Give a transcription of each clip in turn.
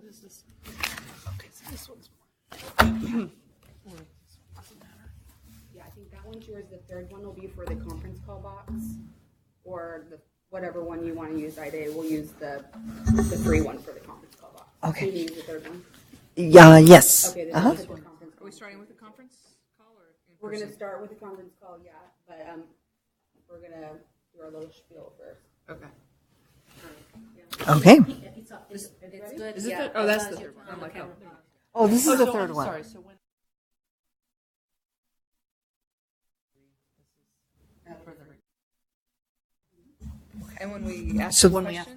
is this? Okay, so this one's more. Doesn't matter. Yeah, I think that one's yours. The third one will be for the conference call box, or whatever one you want to use. We'll use the free one for the conference call box. Okay. So you use the third one. Yeah. Yes. Okay. Then Uh-huh. the conference call. Are we starting with the conference call or? We're going to start with the conference call, yeah, but we're going to do our little spiel first. Okay. Okay. It's good. Is it the, oh, that's the third one. I'm like, oh. Oh, this is the So third I'm one. Sorry, so when? And when we ask So- questions,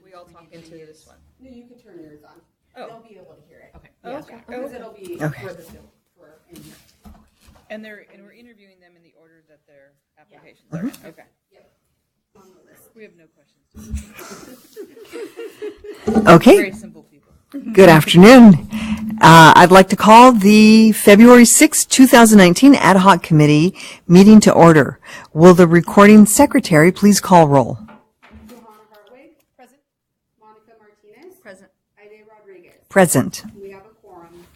we all talk into this one. No, you can turn yours on. Oh. They'll be able to hear it. Okay. Yeah, Oh, okay. because it'll be Okay. for the for in here. And we're interviewing them in the order that their applications are. in. Okay. Yep. On the list. We have no questions. Okay. Very simple people. Good afternoon. I'd like to call the February 6, 2019 Ad Hoc Committee meeting to order. Will the recording secretary please call roll? Johanna Hartwig. Present. Monica Martinez. Present. Ida Rodriguez. Present. We have a quorum.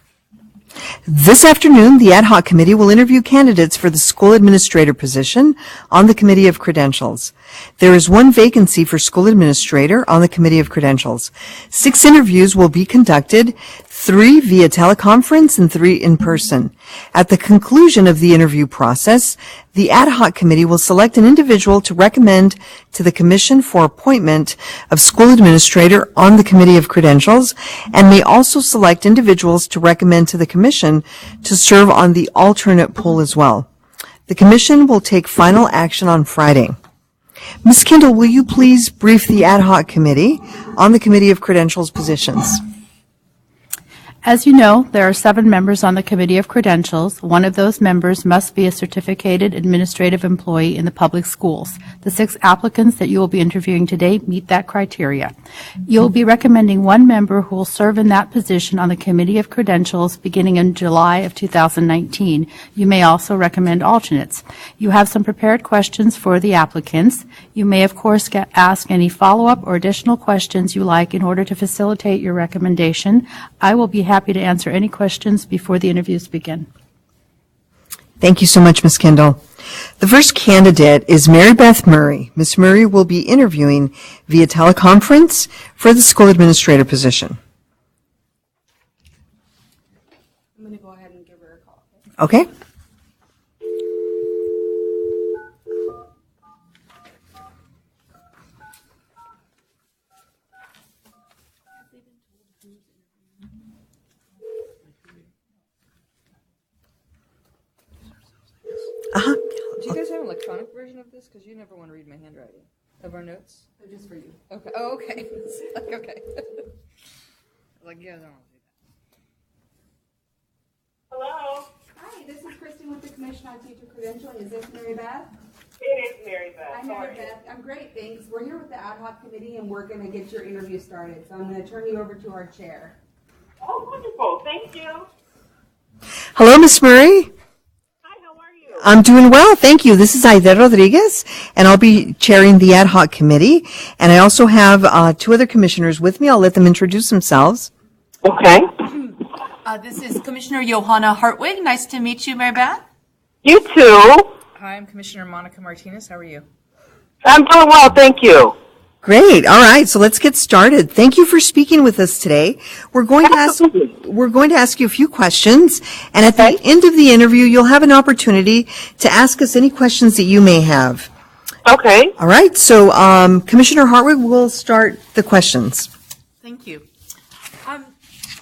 This afternoon, the Ad Hoc Committee will interview candidates for the school administrator position on the Committee of Credentials. There is one vacancy for school administrator on the Committee of Credentials. 6 interviews will be conducted, 3 via teleconference and 3 in person. At the conclusion of the interview process, the Ad Hoc Committee will select an individual to recommend to the Commission for appointment of school administrator on the Committee of Credentials, and may also select individuals to recommend to the Commission to serve on the alternate pool as well. The Commission will take final action on Friday. Ms. Kendall, will you please brief the Ad Hoc Committee on the Committee of Credentials positions? As you know, there are 7 members on the Committee of Credentials. One of those members must be a certificated administrative employee in the public schools. The 6 applicants that you will be interviewing today meet that criteria. You will be recommending one member who will serve in that position on the Committee of Credentials beginning in July of 2019. You may also recommend alternates. You have some prepared questions for the applicants. You may, of course, ask any follow-up or additional questions you like in order to facilitate your recommendation. I will be happy to answer any questions before the interviews begin. Thank you so much, Ms. Kendall. The first candidate is Mary Beth Murray. Ms. Murray will be interviewing via teleconference for the school administrator position. I'm going to go ahead and give her a call. Okay? Uh-huh. Do you guys have an electronic version of this? Because you never want to read my handwriting. Of our notes? So just for you. Okay. Oh, okay. Okay. Like, yeah, I don't want to do that. Hello, Hi, this is Kristen with the Commission on Teacher Credentialing. Is this Mary Beth? it is Mary Beth. Hi, Mary Beth. I'm great, thanks. We're here with the Ad Hoc Committee, and we're going to get your interview started. So I'm going to turn you over to our chair. Oh, wonderful. Thank you. Hello, Ms. Murray. Hi, how are you? I'm doing well, thank you. This is Ida Rodriguez, and I'll be chairing the Ad Hoc Committee. And I also have 2 other commissioners with me. I'll let them introduce themselves. Okay. This is Commissioner Johanna Hartwig. Nice to meet you, Mary Beth. You too. Hi, I'm Commissioner Monica Martinez. How are you? I'm doing well, thank you. Great. All right. So let's get started. Thank you for speaking with us today. We're going to ask you a few questions, and at the end of the interview, you'll have an opportunity to ask us any questions that you may have. Okay. All right. So Commissioner Hartwig will start the questions. Thank you.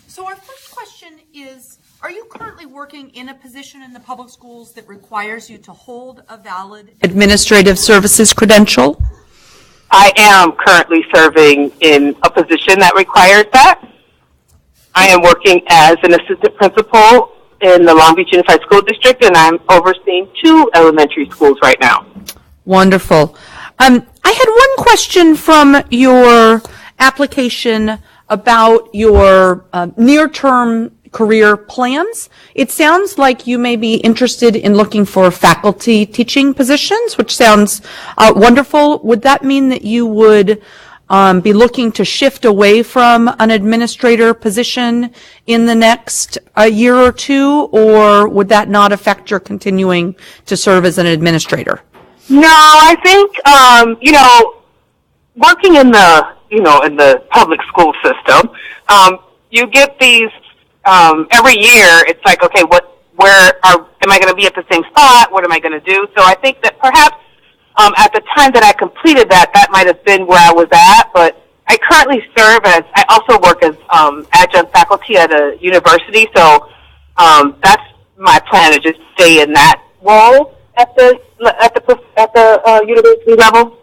So our first question is, are you currently working in a position in the public schools that requires you to hold a valid administrative services credential? I am currently serving in a position that requires that. I am working as an assistant principal in the Long Beach Unified School District, and I'm overseeing 2 elementary schools right now. Wonderful. I had one question from your application about your near-term career plans. It sounds like you may be interested in looking for faculty teaching positions, which sounds wonderful. Would that mean that you would be looking to shift away from an administrator position in the next year or two, or would that not affect your continuing to serve as an administrator? No, I think, working in the public school system, you get these, every year, it's like, okay, am I going to be at the same spot? What am I going to do? So I think that perhaps, at the time that I completed that might have been where I was at, but I currently I also work as, adjunct faculty at a university, so, that's my plan, to just stay in that role at the university level.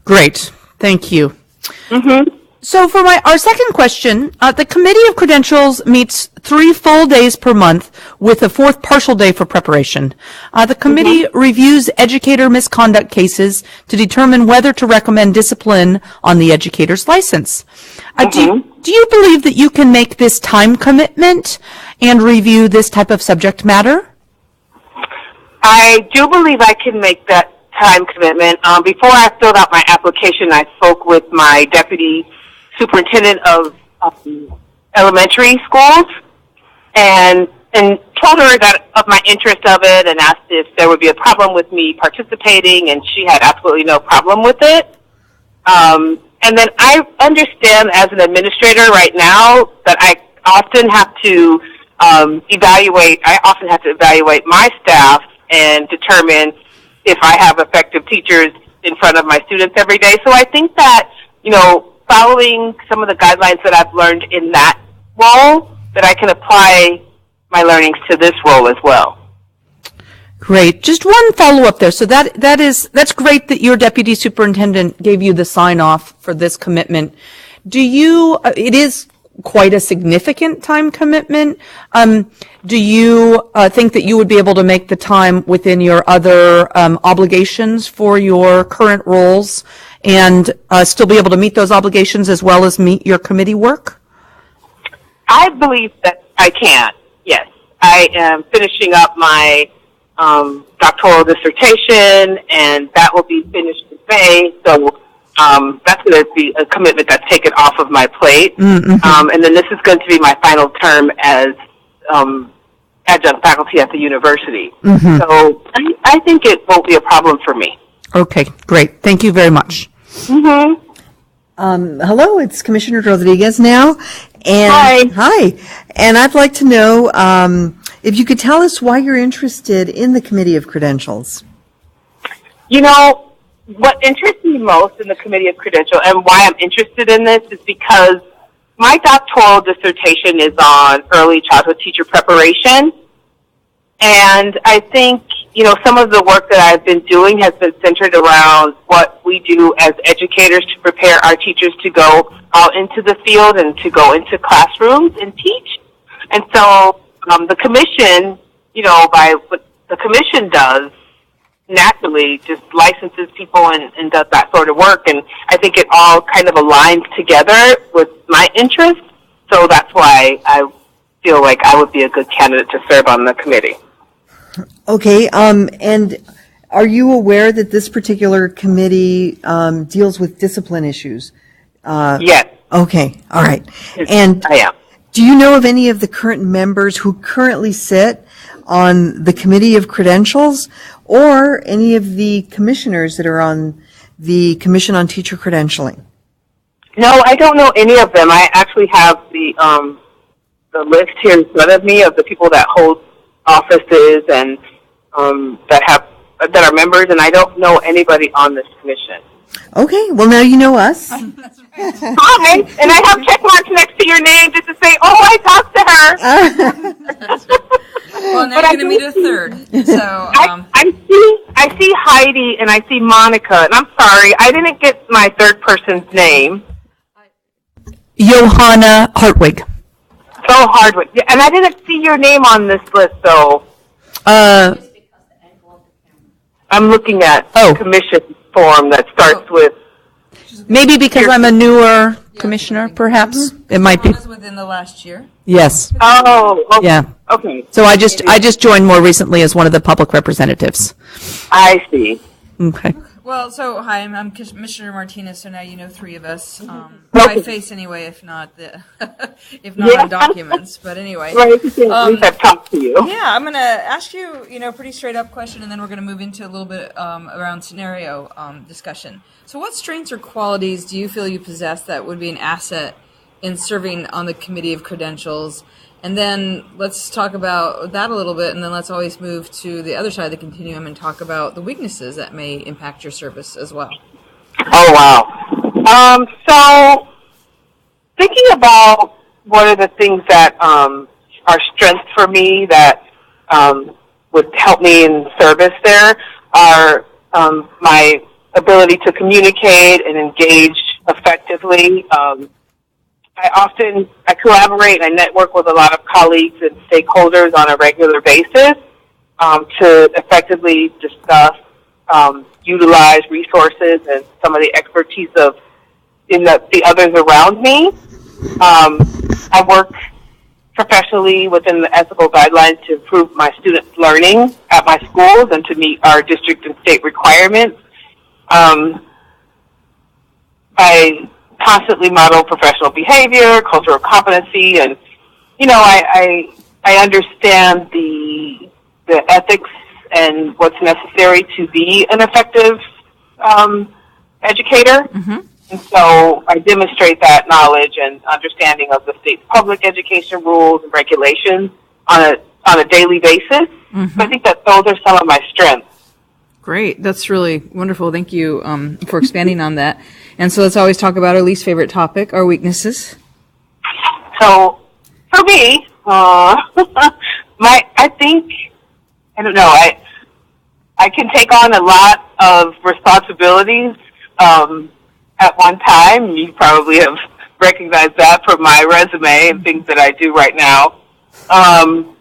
Great. Thank you. So for our second question, the Committee of Credentials meets 3 full days per month with a 4th partial day for preparation. The committee reviews educator misconduct cases to determine whether to recommend discipline on the educator's license. Do you believe that you can make this time commitment and review this type of subject matter? I do believe I can make that time commitment. Before I filled out my application, I spoke with my deputy superintendent of elementary schools and told her that of my interest of it and asked if there would be a problem with me participating, and she had absolutely no problem with it. And then I understand as an administrator right now that I often have to evaluate my staff and determine if I have effective teachers in front of my students every day. So I think that, following some of the guidelines that I've learned in that role, that I can apply my learnings to this role as well. Great. Just one follow-up there. So that's great that your deputy superintendent gave you the sign-off for this commitment. It is quite a significant time commitment. Do you think that you would be able to make the time within your other obligations for your current roles and still be able to meet those obligations as well as meet your committee work? I believe that I can, yes. I am finishing up my doctoral dissertation, and that will be finished in May, so that's going to be a commitment that's taken off of my plate. And then this is going to be my final term as adjunct faculty at the university. So I think it won't be a problem for me. Okay, great. Thank you very much. Hello, it's Commissioner Rodriguez now. And hi. And I'd like to know if you could tell us why you're interested in the Committee of Credentials. What interests me most in the Committee of Credential and why I'm interested in this is because my doctoral dissertation is on early childhood teacher preparation. And I think, some of the work that I've been doing has been centered around what we do as educators to prepare our teachers to go out into the field and to go into classrooms and teach. And so the commission, by what the commission does, naturally just licenses people and does that sort of work. And I think it all kind of aligns together with my interests. So that's why I feel like I would be a good candidate to serve on the committee. Okay, and are you aware that this particular committee deals with discipline issues? Yes. Okay, all right. And I am. Do you know of any of the current members who currently sit on the Committee of Credentials or any of the commissioners that are on the Commission on Teacher Credentialing? No, I don't know any of them. I actually have the list here in front of me of the people that hold offices and that are members, and I don't know anybody on this commission. Okay, well now you know us. Hi, and I have check marks next to your name just to say, oh, I talked to her. Well, now you're going to meet a third. So I see Heidi and I see Monica, and I'm sorry, I didn't get my third person's name. Johanna Hartwig. Oh, Hardwick. Yeah, and I didn't see your name on this list, so I'm looking at commission form that starts with. Maybe because I'm a newer commissioner, perhaps it might be. was within the last year. Yes. Oh, okay. Yeah. Okay. So I just joined more recently as one of the public representatives. I see. Okay. Well, so hi, I'm Commissioner Martinez. So now you know three of us. My face, anyway, if not if not on documents. But anyway, Right, at least I've talked to you. yeah, I'm going to ask you, a pretty straight up question, and then we're going to move into a little bit around scenario discussion. So, what strengths or qualities do you feel you possess that would be an asset in serving on the Committee of Credentials? And then let's talk about that a little bit, and then let's always move to the other side of the continuum and talk about the weaknesses that may impact your service as well. Oh, wow. So, thinking about what are the things that are strengths for me that would help me in service there are my ability to communicate and engage effectively. I collaborate and I network with a lot of colleagues and stakeholders on a regular basis to effectively discuss, utilize resources and some of the expertise of the others around me. I work professionally within the ethical guidelines to improve my students' learning at my schools and to meet our district and state requirements. I constantly model professional behavior, cultural competency, and I understand the ethics and what's necessary to be an effective educator. Mm-hmm. And so I demonstrate that knowledge and understanding of the state's public education rules and regulations on a daily basis. Mm-hmm. So I think that those are some of my strengths. Great. That's really wonderful. Thank you for expanding on that. And so let's always talk about our least favorite topic, our weaknesses. So for me, I can take on a lot of responsibilities at one time. You probably have recognized that from my resume and things that I do right now. I'm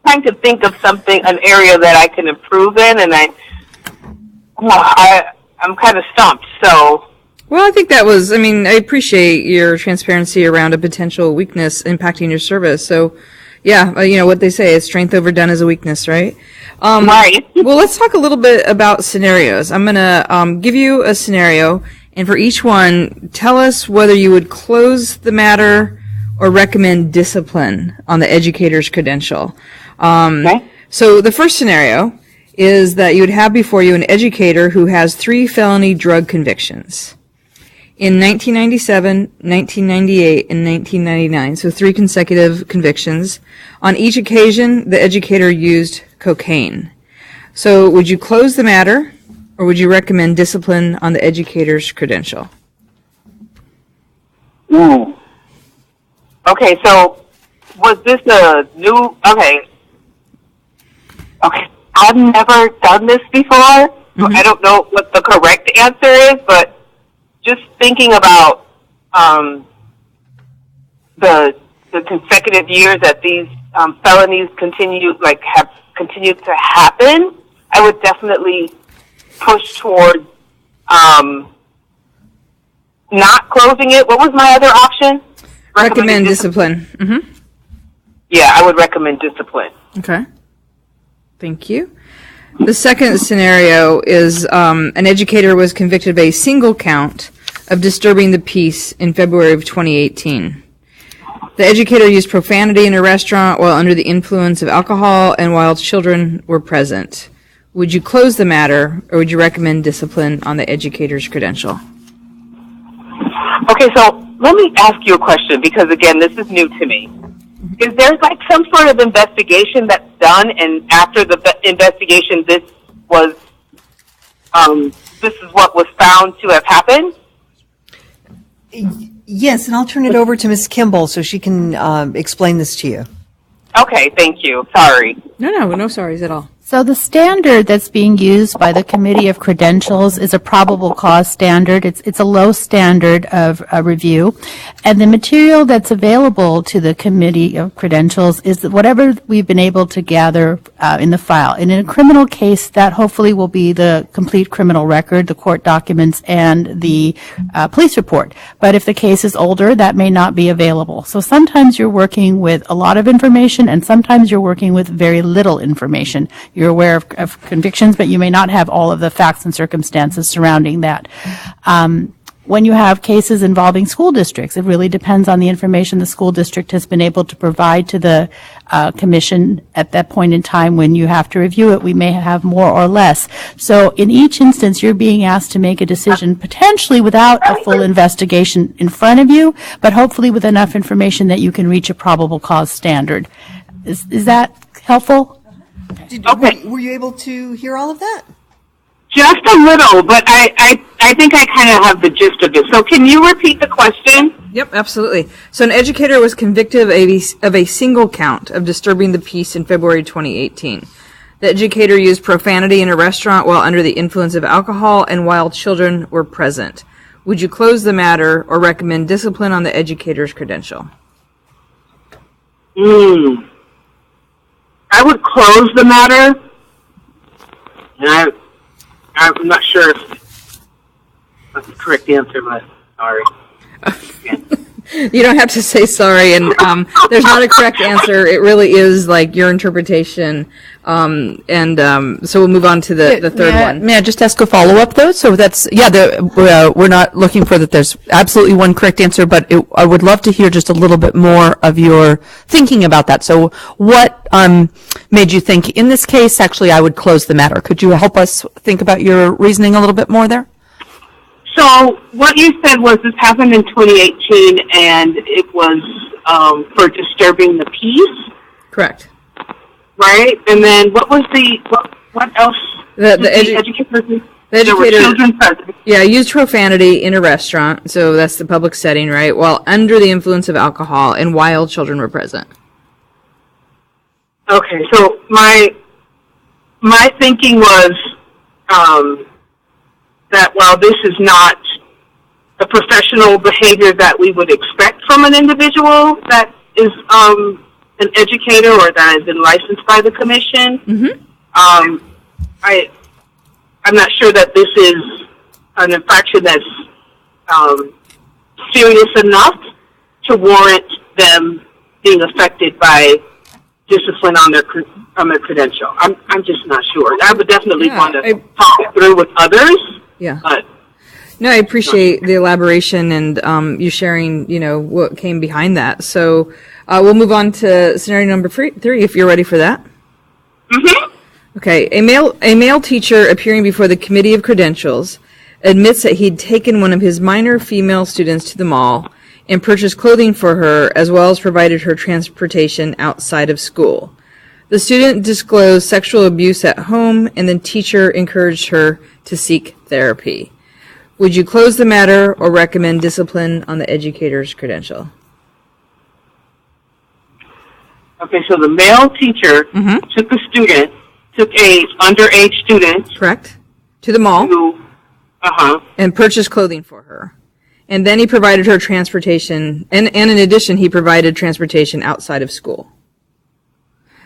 trying to think of an area that I can improve in, and I'm kind of stumped. So. Well, I think I appreciate your transparency around a potential weakness impacting your service. So, yeah, what they say is strength overdone is a weakness, right? Right. Well, let's talk a little bit about scenarios. I'm going to give you a scenario, and for each one, tell us whether you would close the matter or recommend discipline on the educator's credential. Okay. So the first scenario is that you would have before you an educator who has 3 felony drug convictions in 1997, 1998, and 1999, so 3 consecutive convictions. On each occasion, the educator used cocaine. So would you close the matter, or would you recommend discipline on the educator's credential? Okay, so was this a new... Okay, I've never done this before, so I don't know what the correct answer is, but just thinking about the consecutive years that these felonies have continued to happen, I would definitely push toward not closing it. What was my other option? Recommend discipline. Mm-hmm. Yeah, I would recommend discipline. Okay. Thank you. The second scenario is an educator was convicted of a single count of disturbing the peace in February of 2018. The educator used profanity in a restaurant while under the influence of alcohol and while children were present. Would you close the matter, or would you recommend discipline on the educator's credential? Okay, so let me ask you a question, because again, this is new to me. Is there some sort of investigation that's done, and after the investigation, this is what was found to have happened? Yes, and I'll turn it over to Ms. Kimball so she can explain this to you. Okay, thank you. Sorry. No sorries at all. So the standard that's being used by the Committee of Credentials is a probable cause standard. It's a low standard of review. And the material that's available to the Committee of Credentials is whatever we've been able to gather in the file. And in a criminal case, that hopefully will be the complete criminal record, the court documents, and the police report. But if the case is older, that may not be available. So sometimes you're working with a lot of information, and sometimes you're working with very little information. You're aware of convictions, but you may not have all of the facts and circumstances surrounding that. When you have cases involving school districts, it really depends on the information the school district has been able to provide to the commission at that point in time when you have to review it. We may have more or less. So in each instance, you're being asked to make a decision potentially without a full investigation in front of you, but hopefully with enough information that you can reach a probable cause standard. Is that helpful? Okay. Were you able to hear all of that? Just a little, but I think I kind of have the gist of it. So can you repeat the question? Yep, absolutely. So an educator was convicted of a single count of disturbing the peace in February 2018. The educator used profanity in a restaurant while under the influence of alcohol and while children were present. Would you close the matter or recommend discipline on the educator's credential? I would close the matter. And I'm not sure if that's the correct answer, but sorry. You don't have to say sorry, and there's not a correct answer. It really is like your interpretation. So we'll move on to the third one. May I just ask a follow-up, though? So that's, we're not looking for that there's absolutely one correct answer, but I would love to hear just a little bit more of your thinking about that. So what made you think, in this case, actually, I would close the matter? Could you help us think about your reasoning a little bit more there? So what you said was this happened in 2018, and it was for disturbing the peace, Correct. right? And then what was what else? The educator. The There were educator, children present. yeah, used profanity in a restaurant, so that's the public setting, right? While under the influence of alcohol and while children were present. Okay, so my thinking was that while this is not the professional behavior that we would expect from an individual that is an educator or that has been licensed by the commission, I'm not sure that this is an infraction that's serious enough to warrant them being affected by discipline on their credential. I'm just not sure. I would definitely want to talk it through with others. Yeah. But No, I appreciate the elaboration and you sharing, what came behind that. So we'll move on to scenario number three, if you're ready for that. Mm-hmm. Okay. A male teacher appearing before the Committee of Credentials admits that he'd taken one of his minor female students to the mall and purchased clothing for her, as well as provided her transportation outside of school. The student disclosed sexual abuse at home, and the teacher encouraged her to seek therapy. Would you close the matter or recommend discipline on the educator's credential? Okay, so the male teacher took a underage student Correct. To the mall who, and purchased clothing for her. And then he provided her transportation, and in addition, he provided transportation outside of school.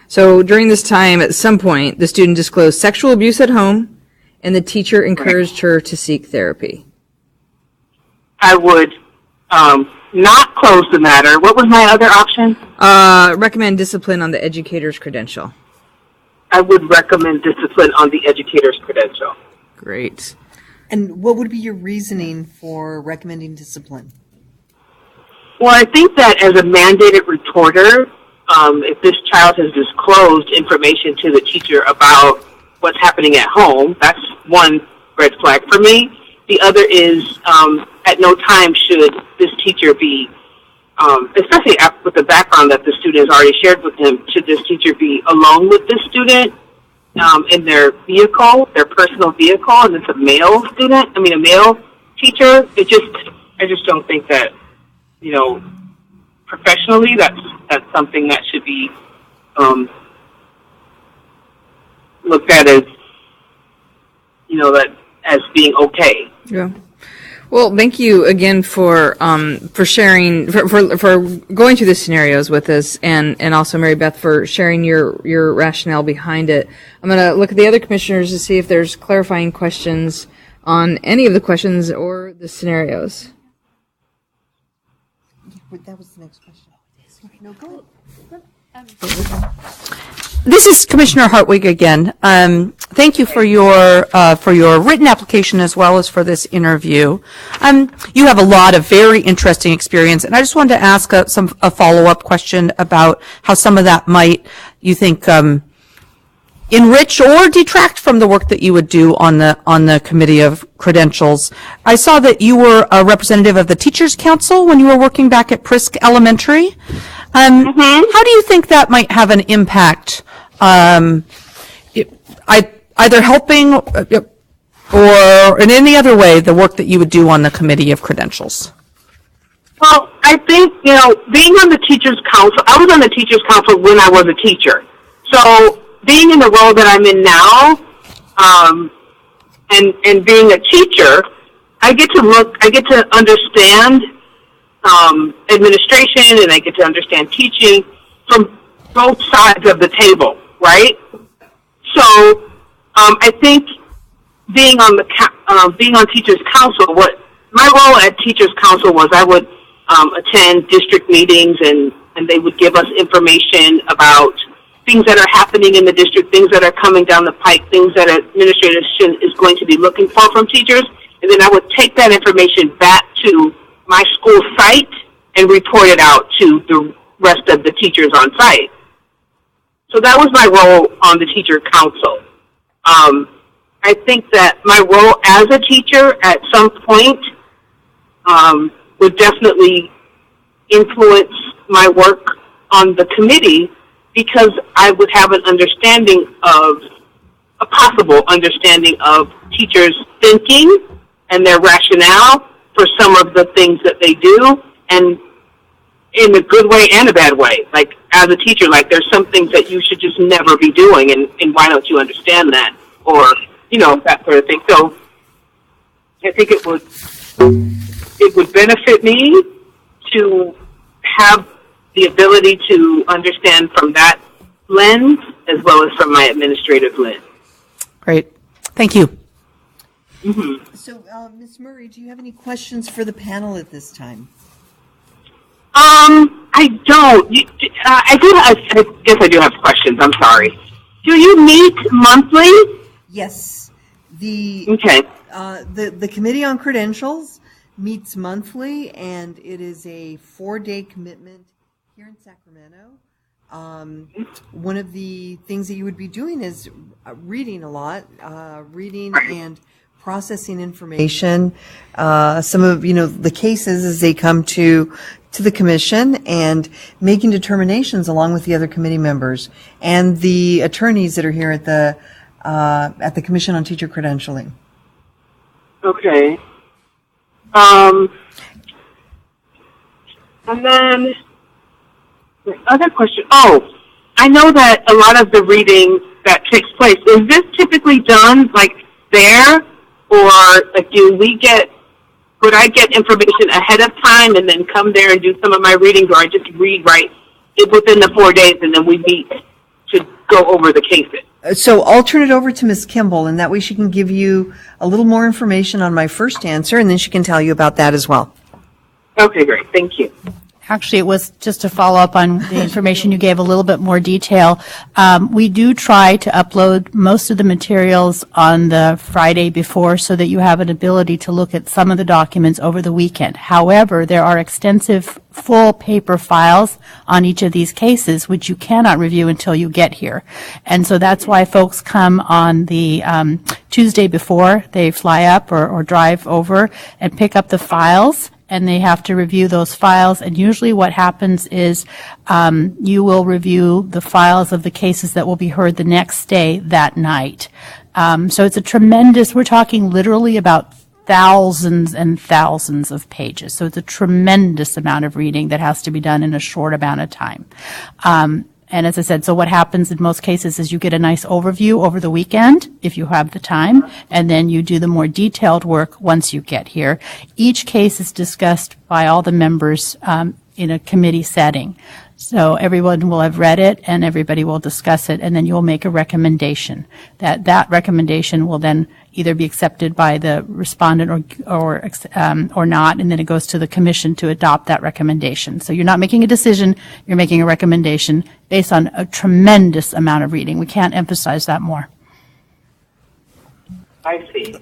So during this time, at some point, the student disclosed sexual abuse at home, and the teacher encouraged her to seek therapy. I would not close the matter. What was my other option? Recommend discipline on the educator's credential. I would recommend discipline on the educator's credential. Great. And what would be your reasoning for recommending discipline? Well, I think that as a mandated reporter, if this child has disclosed information to the teacher about what's happening at home, that's one red flag for me. The other is at no time should this teacher be, especially with the background that the student has already shared with him, should this teacher be alone with this student in their vehicle, their personal vehicle, and it's a male student, a male teacher. I just don't think that, professionally, that's something that should be looked at as, as being okay. Yeah. Well, thank you again for sharing, for going through the scenarios with us, and also Mary Beth for sharing your rationale behind it. I'm going to look at the other commissioners to see if there's clarifying questions on any of the questions or the scenarios. That was the next question. No, go ahead. This is Commissioner Hartwig again. Thank you for your written application as well as for this interview. You have a lot of very interesting experience, and I just wanted to ask a follow-up question about how some of that might, you think, enrich or detract from the work that you would do on the Committee of Credentials. I saw that you were a representative of the Teachers Council when you were working back at Prisk Elementary. How do you think that might have an impact, either helping or in any other way, the work that you would do on the Committee of Credentials? Well, I think, being on the Teachers Council, I was on the Teachers Council when I was a teacher. So being in the role that I'm in now, and being a teacher, I get to understand administration, and I get to understand teaching from both sides of the table, right? So I think being on Teachers Council, what my role at Teachers Council was, I would attend district meetings, and they would give us information about things that are happening in the district, things that are coming down the pike, things that administration is going to be looking for from teachers, and then I would take that information back to my school site and report it out to the rest of the teachers on site. So that was my role on the Teacher Council. I think that my role as a teacher at some point would definitely influence my work on the committee, because I would have a possible understanding of teachers' thinking and their rationale for some of the things that they do, and in a good way and a bad way. Like, as a teacher, like, there's some things that you should just never be doing, and why don't you understand that? Or, that sort of thing. So I think it would benefit me to have the ability to understand from that lens as well as from my administrative lens. Great. Thank you. Mm-hmm. So, Ms. Murray, do you have any questions for the panel at this time? I don't. I guess I do have questions. I'm sorry. Do you meet monthly? Yes. Okay. The Committee on Credentials meets monthly, and it is a 4-day commitment here in Sacramento. One of the things that you would be doing is reading a lot, reading and processing information. Some of the cases as they come to the commission, and making determinations along with the other committee members and the attorneys that are here at the Commission on Teacher Credentialing. Okay. And then the other question. Oh, I know that a lot of the reading that takes place, is this typically done like there, or like would I get information ahead of time and then come there and do some of my readings, or I just read right within the 4 days and then we meet to go over the cases? So I'll turn it over to Ms. Kimball, and that way she can give you a little more information on my first answer, and then she can tell you about that as well. Okay, great. Thank you. Actually, it was just to follow up on the information you gave, a little bit more detail. We do try to upload most of the materials on the Friday before so that you have an ability to look at some of the documents over the weekend. However, there are extensive full paper files on each of these cases, which you cannot review until you get here. And so that's why folks come on the Tuesday before. They fly up or drive over and pick up the files, and they have to review those files. And usually what happens is you will review the files of the cases that will be heard the next day that night. So it's a tremendous, we're talking literally about thousands and thousands of pages. So it's a tremendous amount of reading that has to be done in a short amount of time. And as I said, so what happens in most cases is you get a nice overview over the weekend, if you have the time, and then you do the more detailed work once you get here. Each case is discussed by all the members in a committee setting. So everyone will have read it and everybody will discuss it, and then you'll make a recommendation. That recommendation will then either be accepted by the respondent or not, and then it goes to the commission to adopt that recommendation. So you're not making a decision, you're making a recommendation based on a tremendous amount of reading. We can't emphasize that more. I see.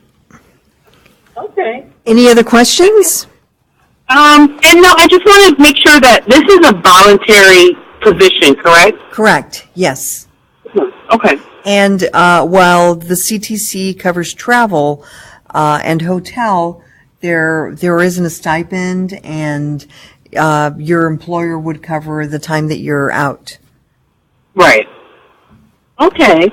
Okay. Any other questions? And no, I just want to make sure that this is a voluntary position, correct? Correct, yes. Okay. And while the CTC covers travel and hotel, there isn't a stipend, and your employer would cover the time that you're out. Right. Okay.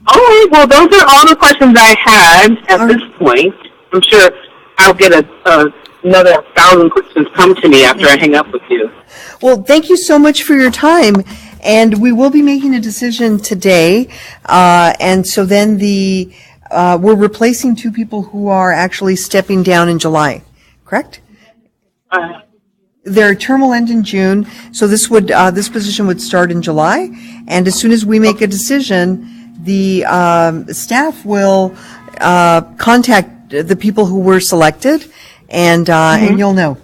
All right. Well, those are all the questions I had at this point. I'm sure I'll get another 1,000 questions come to me after I hang up with you. Well, thank you so much for your time. And we will be making a decision today. And so then we're replacing 2 people who are actually stepping down in July, correct? Their term will end in June. So this position would start in July. And as soon as we make a decision, the staff will contact the people who were selected, and you'll know.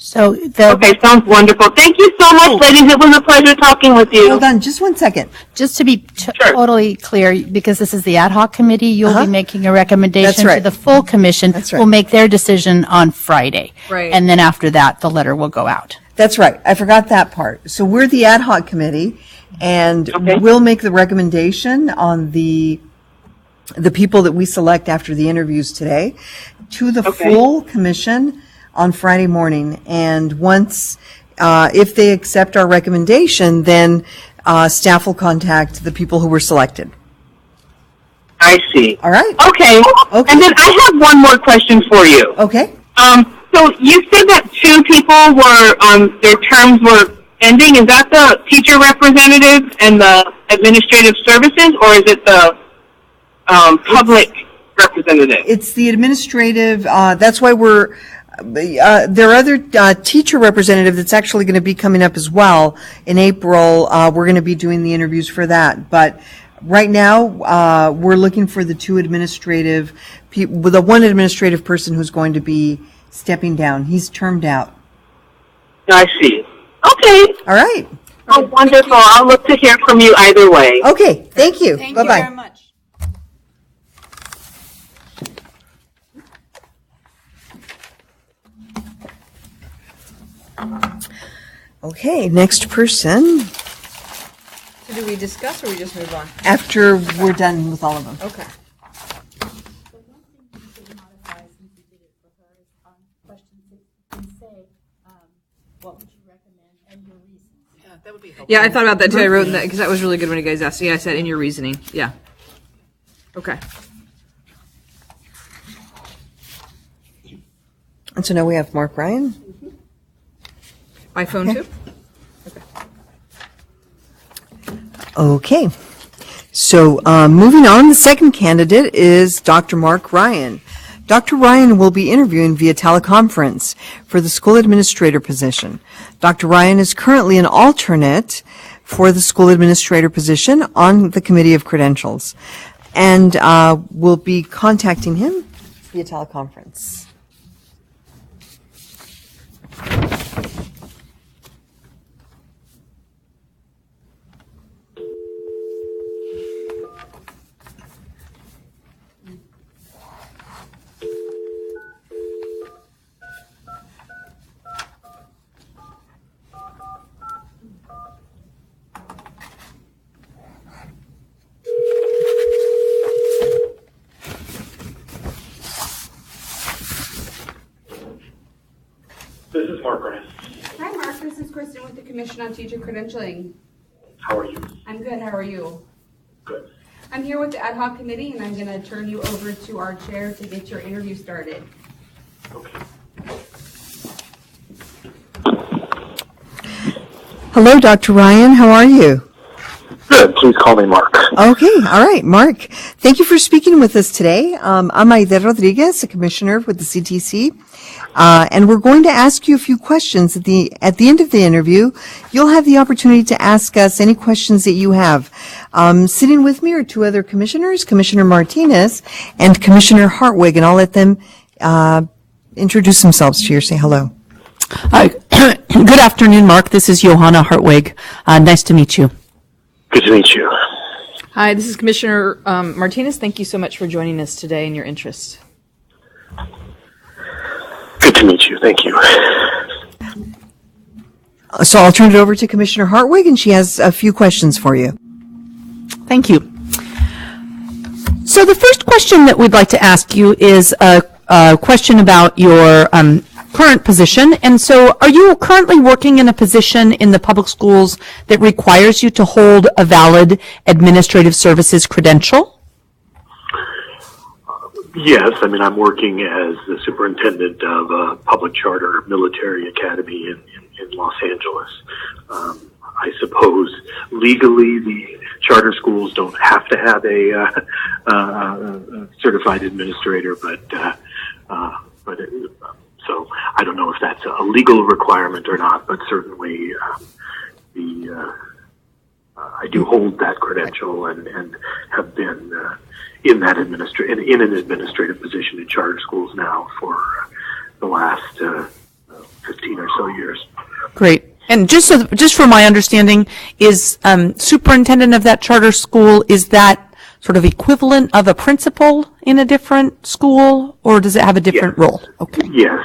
So okay, sounds wonderful. Thank you so much, ladies. It was a pleasure talking with you. Hold on, just one second. Just to be totally clear, because this is the ad hoc committee, you'll be making a recommendation That's right. to the full commission. That's right. Will make their decision on Friday. Right. And then after that, the letter will go out. That's right. I forgot that part. So we're the ad hoc committee, and Okay. we'll make the recommendation on the people that we select after the interviews today to the full commission on Friday morning. And once, if they accept our recommendation, then staff will contact the people who were selected. I see. All right? Okay. Okay. And then I have one more question for you. Okay. So you said that 2 people were, their terms were ending. Is that the teacher representative and the administrative services, or is it the public representative? It's the administrative, that's why there are other teacher representative that's actually going to be coming up as well. In April, we're going to be doing the interviews for that. But right now, we're looking for the 2 administrative people, the 1 administrative person who's going to be stepping down. He's termed out. I see. Okay. All right. Oh, wonderful. I'll look to hear from you either way. Okay. Thank you. Thank Bye-bye. you very much. Okay. Next person, So do we discuss or we just move on? after we're done with all of them. Okay. Yeah, I thought about that too. I wrote that because that was really good when you guys asked. Yeah, I said in your reasoning. Yeah. Okay. And so now we have Mark Ryan. By phone too? Okay. So moving on, the second candidate is Dr. Mark Ryan. Dr. Ryan will be interviewing via teleconference for the school administrator position. Dr. Ryan is currently an alternate for the school administrator position on the Committee of Credentials, and we'll be contacting him via teleconference. This is Mark Ryan. Hi, Mark. This is Kristen with the Commission on Teacher Credentialing. How are you? I'm good. How are you? Good. I'm here with the ad hoc committee, and I'm going to turn you over to our chair to get your interview started. Okay. Hello, Dr. Ryan. How are you? Good. Please call me Mark. Okay, all right, Mark. Thank you for speaking with us today. I'm Aida Rodriguez, a commissioner with the CTC, and we're going to ask you a few questions at the end of the interview. You'll have the opportunity to ask us any questions that you have. Sitting with me are two other commissioners, Commissioner Martinez and Commissioner Hartwig, and I'll let them introduce themselves to you. Say hello. Good afternoon, Mark. This is Johanna Hartwig. Nice to meet you. Good to meet you. Hi, this is Commissioner Martinez. Thank you so much for joining us today and your interest. Good to meet you. Thank you. So I'll turn it over to Commissioner Hartwig, and she has a few questions for you. Thank you. So the first question that we'd like to ask you is a question about your current position. And so are you currently working in a position in the public schools that requires you to hold a valid administrative services credential? Yes, I mean, I'm working as the superintendent of a public charter military academy in Los Angeles. I suppose legally the charter schools don't have to have a certified administrator, so I don't know if that's a legal requirement or not, but certainly I do hold that credential and have been in an administrative position in charter schools now for the last 15 or so years. Great. And just for my understanding, is superintendent of that charter school, is that sort of equivalent of a principal in a different school, or does it have a different role? Okay. Yes.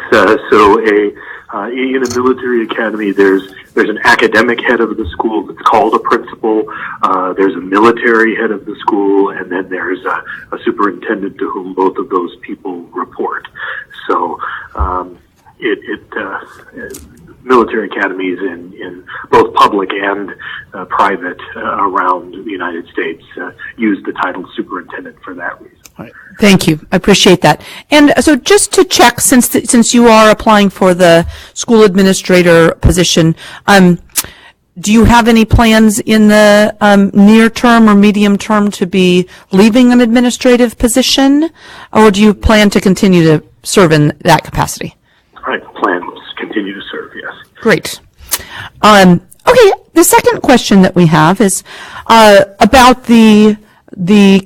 So in a military academy, there's an academic head of the school that's called a principal. There's a military head of the school, and then there's a superintendent to whom both of those people report. So military academies in both public and private around the United States use the title superintendent for that reason. Thank you. I appreciate that. And so just to check, since you are applying for the school administrator position, do you have any plans in the near term or medium term to be leaving an administrative position, or do you plan to continue to serve in that capacity? I plan to continue to serve, yes. Great. Okay, the second question that we have is about the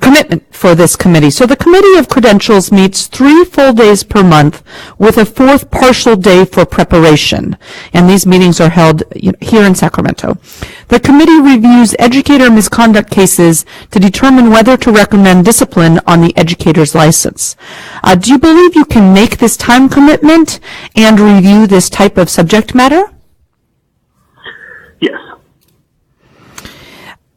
commitment for this committee. So the Committee of Credentials meets 3 full days per month with a 4th partial day for preparation. And these meetings are held here in Sacramento. The committee reviews educator misconduct cases to determine whether to recommend discipline on the educator's license. Do you believe you can make this time commitment and review this type of subject matter? Yes.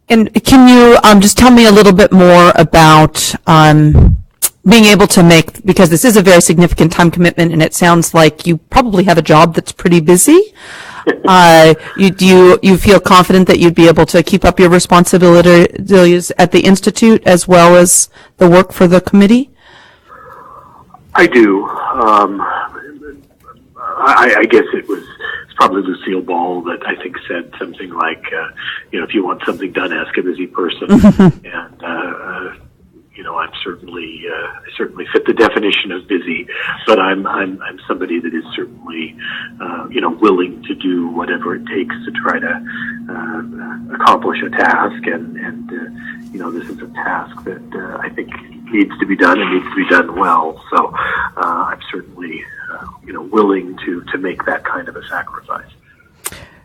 And can you just tell me a little bit more about being able to make, because this is a very significant time commitment, and it sounds like you probably have a job that's pretty busy. Do you feel confident that you'd be able to keep up your responsibilities at the Institute as well as the work for the committee? I do. I guess it's probably Lucille Ball that I think said something like, if you want something done, ask a busy person. And I'm certainly I certainly fit the definition of busy, but I'm somebody that is certainly willing to do whatever it takes to try to accomplish a task, and this is a task that I think needs to be done and needs to be done well. So I'm certainly willing to make that kind of a sacrifice.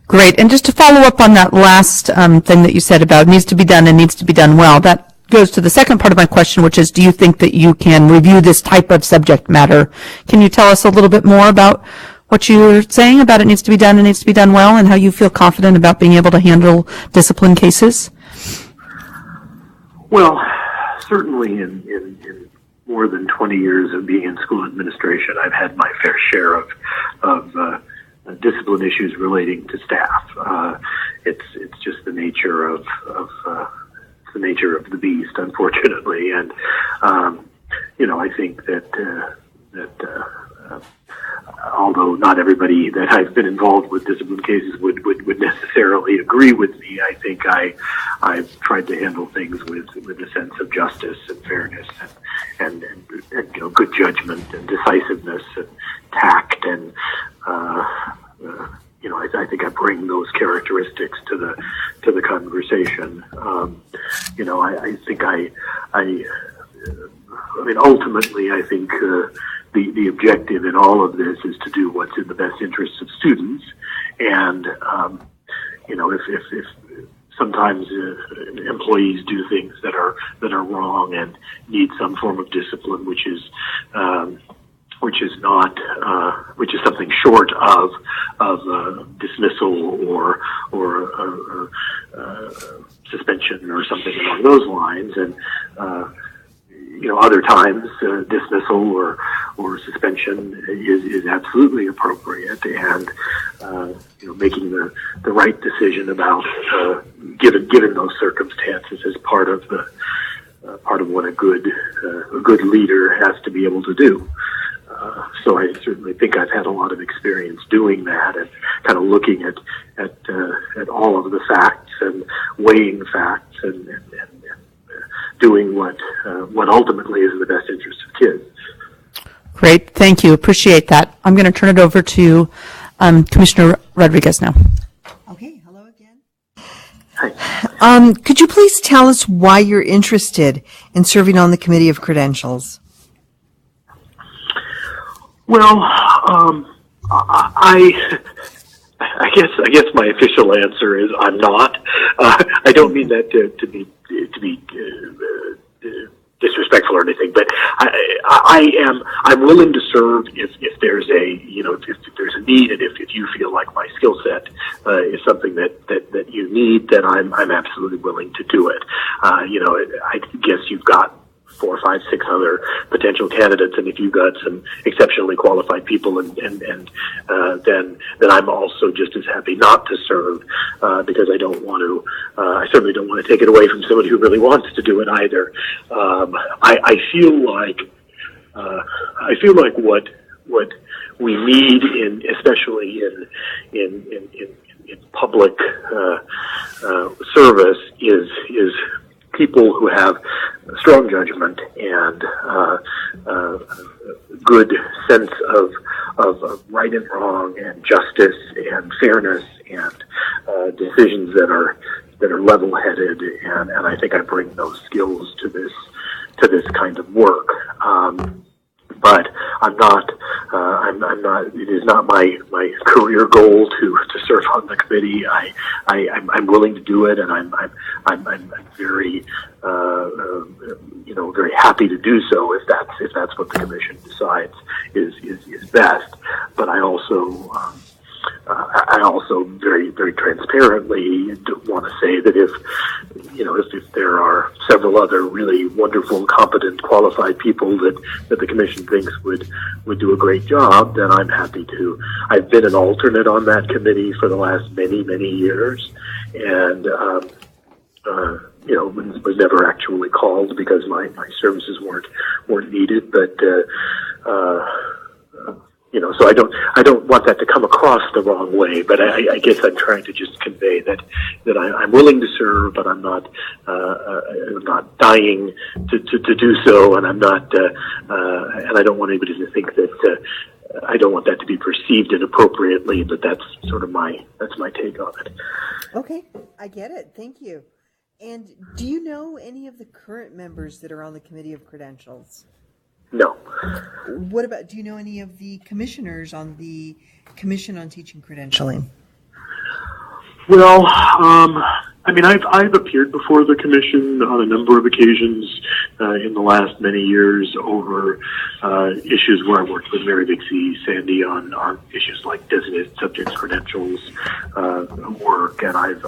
Great. And just to follow up on that last thing that you said about needs to be done and needs to be done well, that goes to the second part of my question, which is, do you think that you can review this type of subject matter? Can you tell us a little bit more about what you're saying about it needs to be done and needs to be done well, and how you feel confident about being able to handle discipline cases? Well, certainly in more than 20 years of being in school administration, I've had my fair share of discipline issues relating to staff. It's just the nature of the nature of the beast, unfortunately, and I think that although not everybody that I've been involved with discipline cases would necessarily agree with me, I think I I've tried to handle things with a sense of justice and fairness and good judgment and decisiveness and tact and I think I bring those characteristics to the conversation. I think ultimately, I think the objective in all of this is to do what's in the best interest of students. And if sometimes employees do things that are wrong and need some form of discipline, which is something short of dismissal or suspension or something along those lines, and other times dismissal or suspension is absolutely appropriate, and making the right decision about given those circumstances is part of what a good leader has to be able to do. So I certainly think I've had a lot of experience doing that and kind of looking at all of the facts and weighing facts and doing what ultimately is in the best interest of kids. Great, thank you. Appreciate that. I'm going to turn it over to Commissioner Rodriguez now. Okay, hello again. Hi. Could you please tell us why you're interested in serving on the Committee of Credentials? Well, I guess my official answer is I'm not. I don't mean that to be disrespectful or anything, but I'm willing to serve if there's if there's a need, and if you feel like my skill set is something that you need, then I'm absolutely willing to do it. I guess you've got 4, 5, 6 other potential candidates, and if you've got some exceptionally qualified people, then I'm also just as happy not to serve, because I don't want to. I certainly don't want to take it away from somebody who really wants to do it either. I feel like what we need especially in public service is people who have strong judgment and good sense of right and wrong and justice and fairness and decisions that are level-headed, and I think I bring those skills to this kind of work. But I'm not. It is not my career goal to serve on the committee. I'm willing to do it, and I'm very very happy to do so if that's what the commission decides is best. But I also very, very transparently want to say that if there are several other really wonderful, competent, qualified people that the commission thinks would do a great job, then I'm happy to. I've been an alternate on that committee for the last many, many years, and was never actually called because my services weren't needed, but so I don't want that to come across the wrong way, but I guess I'm trying to just convey that I'm willing to serve, but I'm not dying to do so, and I'm not and I don't want anybody to think that I don't want that to be perceived inappropriately, but that's my take on it. Okay, I get it. Thank you. And do you know any of the current members that are on the Committee of Credentials? No. What about, do you know any of the commissioners on the Commission on Teaching Credentialing? Well, I've appeared before the commission on a number of occasions in the last many years over issues where I worked with Mary Vixie, Sandy on issues like designated subjects credentials work, and I've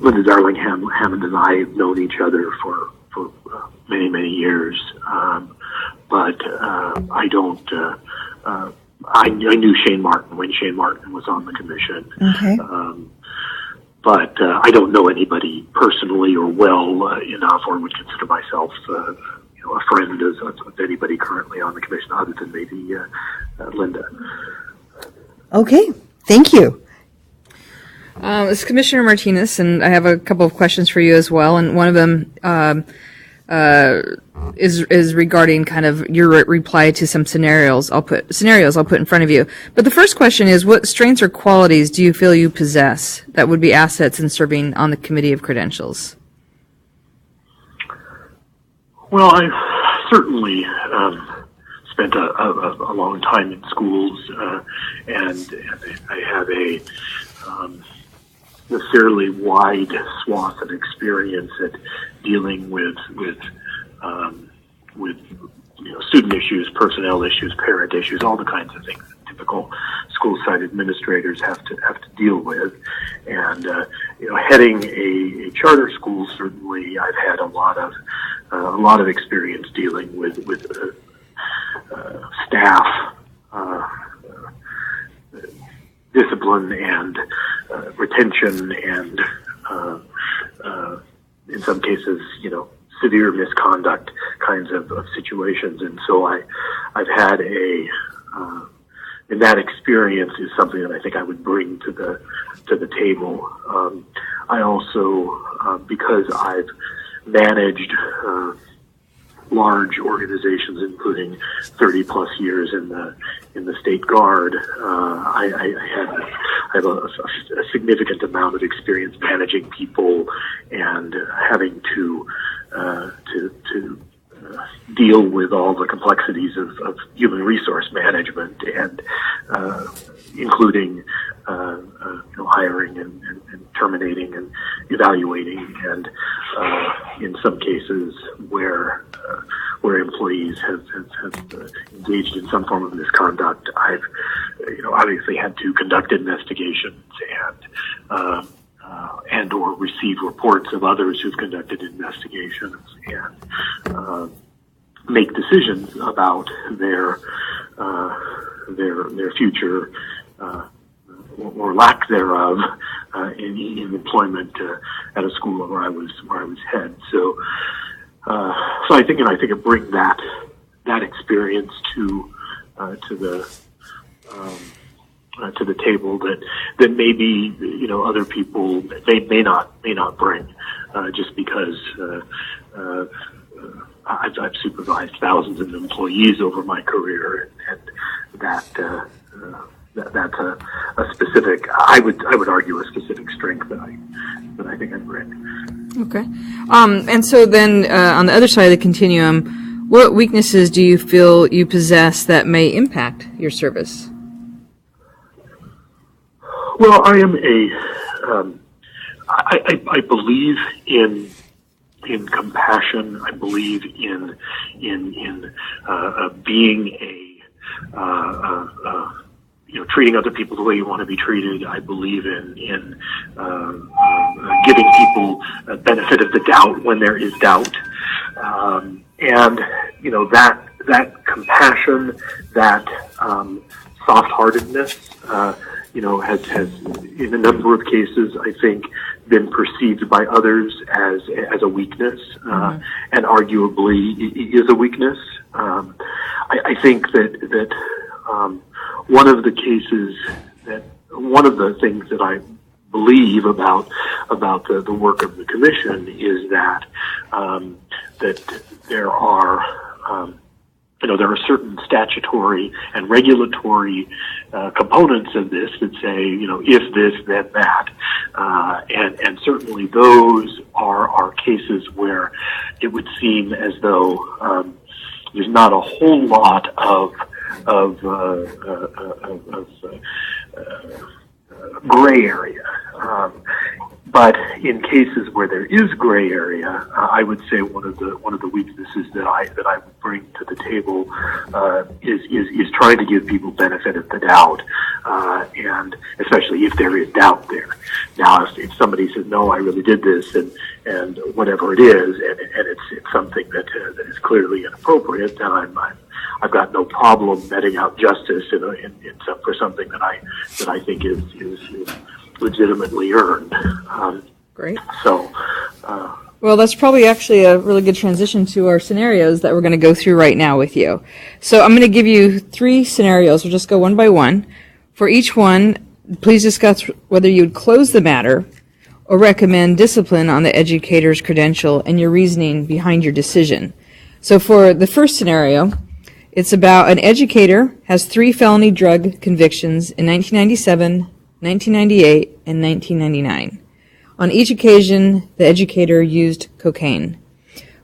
Linda Darling Hammond and I have known each other for many, many years, but I don't. I knew Shane Martin when Shane Martin was on the commission. Okay. But I don't know anybody personally or well enough, or would consider myself a friend of anybody currently on the commission other than maybe Linda. Okay, thank you. This is Commissioner Martinez, and I have a couple of questions for you as well. And one of them is regarding kind of your reply to some scenarios I'll put in front of you. But the first question is, what strengths or qualities do you feel you possess that would be assets in serving on the Committee of Credentials? Well, I've certainly spent a long time in schools, and I have a fairly wide swath of experience at dealing with student issues, personnel issues, parent issues, all the kinds of things that typical school site administrators have to deal with. And heading a charter school, certainly I've had a lot of experience dealing with staff discipline and retention and in some cases, severe misconduct kinds of situations. And so I've had and that experience is something that I think I would bring to the table. I also, because I've managed large organizations, including 30 plus years in the State Guard, I have a significant amount of experience managing people and having to deal with all the complexities of human resource management, and including hiring and terminating and evaluating, and in some cases where employees have engaged in some form of misconduct, I've obviously had to conduct investigations and or receive reports of others who've conducted investigations and make decisions about their future or lack thereof in employment at a school where I was head. So I think I bring that experience to the table that maybe other people may not bring, just because I've supervised thousands of employees over my career, and that's a specific, I would argue, a specific strength that I think I bring. Okay. And so then on the other side of the continuum, what weaknesses do you feel you possess that may impact your service? Well, I am I believe in compassion. I believe in being treating other people the way you want to be treated. I believe in giving people a benefit of the doubt when there is doubt, and that compassion, that soft-heartedness, has in a number of cases, I think, been perceived by others as a weakness, and arguably is a weakness. I think that one of the things that I believe about the work of the commission is that there are there are certain statutory and regulatory components of this that say, if this, then that. And certainly those are cases where it would seem as though there's not a whole lot of gray area. But in cases where there is gray area, I would say one of the weaknesses that I would bring to the table is trying to give people benefit of the doubt, and especially if there is doubt there. Now, if somebody says, "No, I really did this," and whatever it is, and it's something that is clearly inappropriate, then I've got no problem meting out justice for something that I think is legitimately earned. Great. So, well, that's probably actually a really good transition to our scenarios that we're going to go through right now with you. So I'm going to give you 3 scenarios. We'll just go one by one. For each one, please discuss whether you would close the matter or recommend discipline on the educator's credential and your reasoning behind your decision. So for the first scenario, it's about an educator has 3 felony drug convictions in 1997, 1998, and 1999. On each occasion, the educator used cocaine.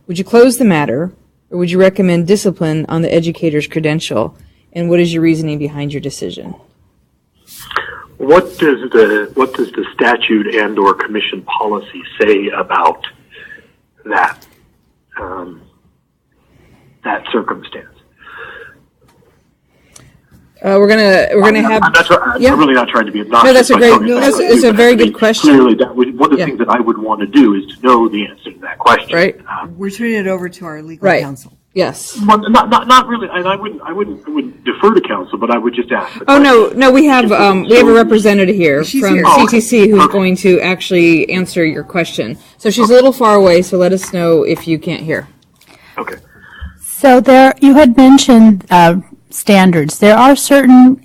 Would you close the matter, or would you recommend discipline on the educator's credential, and what is your reasoning behind your decision? What does the statute and or commission policy say about that that circumstance? We're gonna have. I'm really not trying to be obnoxious. No, that's a great. No, it's a very good question. Clearly, one of the things that I would want to do is to know the answer to that question. Right. We're turning it over to our legal counsel. Yes. Well, not really, and I wouldn't defer to counsel, but I would just ask. Oh no, we have a representative here from here. CTC who's going to actually answer your question. So she's a little far away, so let us know if you can't hear. Okay. So you had mentioned standards. There are certain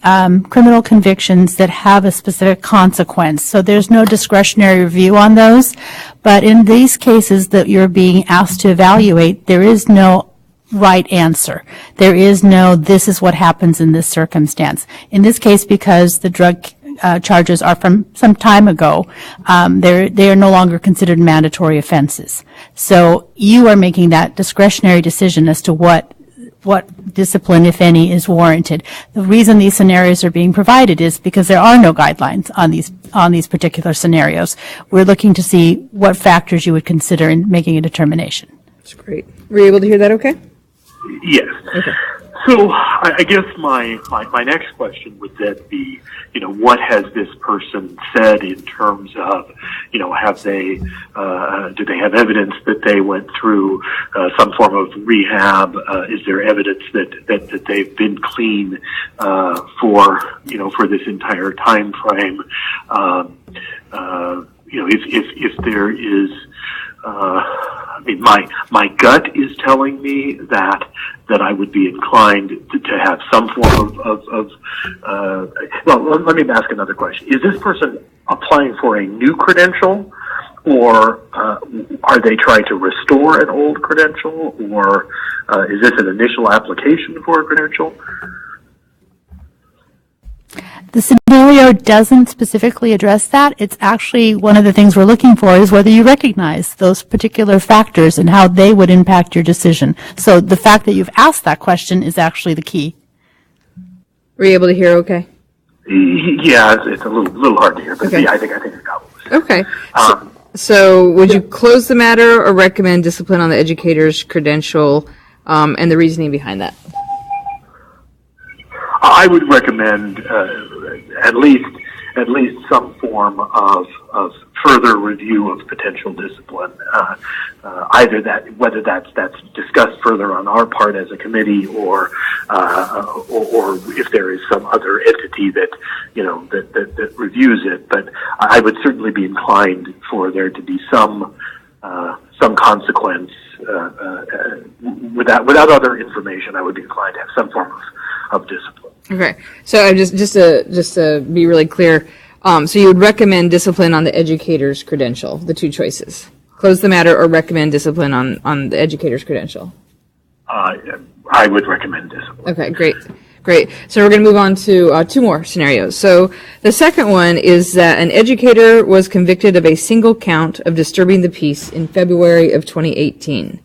criminal convictions that have a specific consequence, so there's no discretionary review on those. But in these cases that you're being asked to evaluate, there is no right answer. There is no, this is what happens in this circumstance. In this case, because the drug charges are from some time ago, they are no longer considered mandatory offenses. So you are making that discretionary decision as to what discipline, if any, is warranted. The reason these scenarios are being provided is because there are no guidelines on these particular scenarios. We're looking to see what factors you would consider in making a determination. That's great. Were you able to hear that okay? Yes. Okay. So I guess my next question would then be, what has this person said in terms of, have they, do they have evidence that they went through some form of rehab? Is there evidence that they've been clean for this entire time frame? If there is, my gut is telling me that I would be inclined to have some form of well, let me ask another question. Is this person applying for a new credential, or are they trying to restore an old credential, or is this an initial application for a credential? The scenario doesn't specifically address that. It's actually one of the things we're looking for is whether you recognize those particular factors and how they would impact your decision. So the fact that you've asked that question is actually the key. Were you able to hear okay? Yeah, it's a little hard to hear, but okay. Yeah, I think I got it. Okay. So would you close the matter or recommend discipline on the educator's credential and the reasoning behind that? I would recommend at least some form of further review of potential discipline. Either that, whether that's discussed further on our part as a committee, or if there is some other entity that that reviews it. But I would certainly be inclined for there to be some consequence. Without other information, I would be inclined to have some form of discipline. Okay, so just to be really clear, so you would recommend discipline on the educator's credential, the two choices. Close the matter or recommend discipline on the educator's credential? I would recommend discipline. Okay, great. So we're going to move on to 2 more scenarios. So the second one is that an educator was convicted of a single count of disturbing the peace in February of 2018.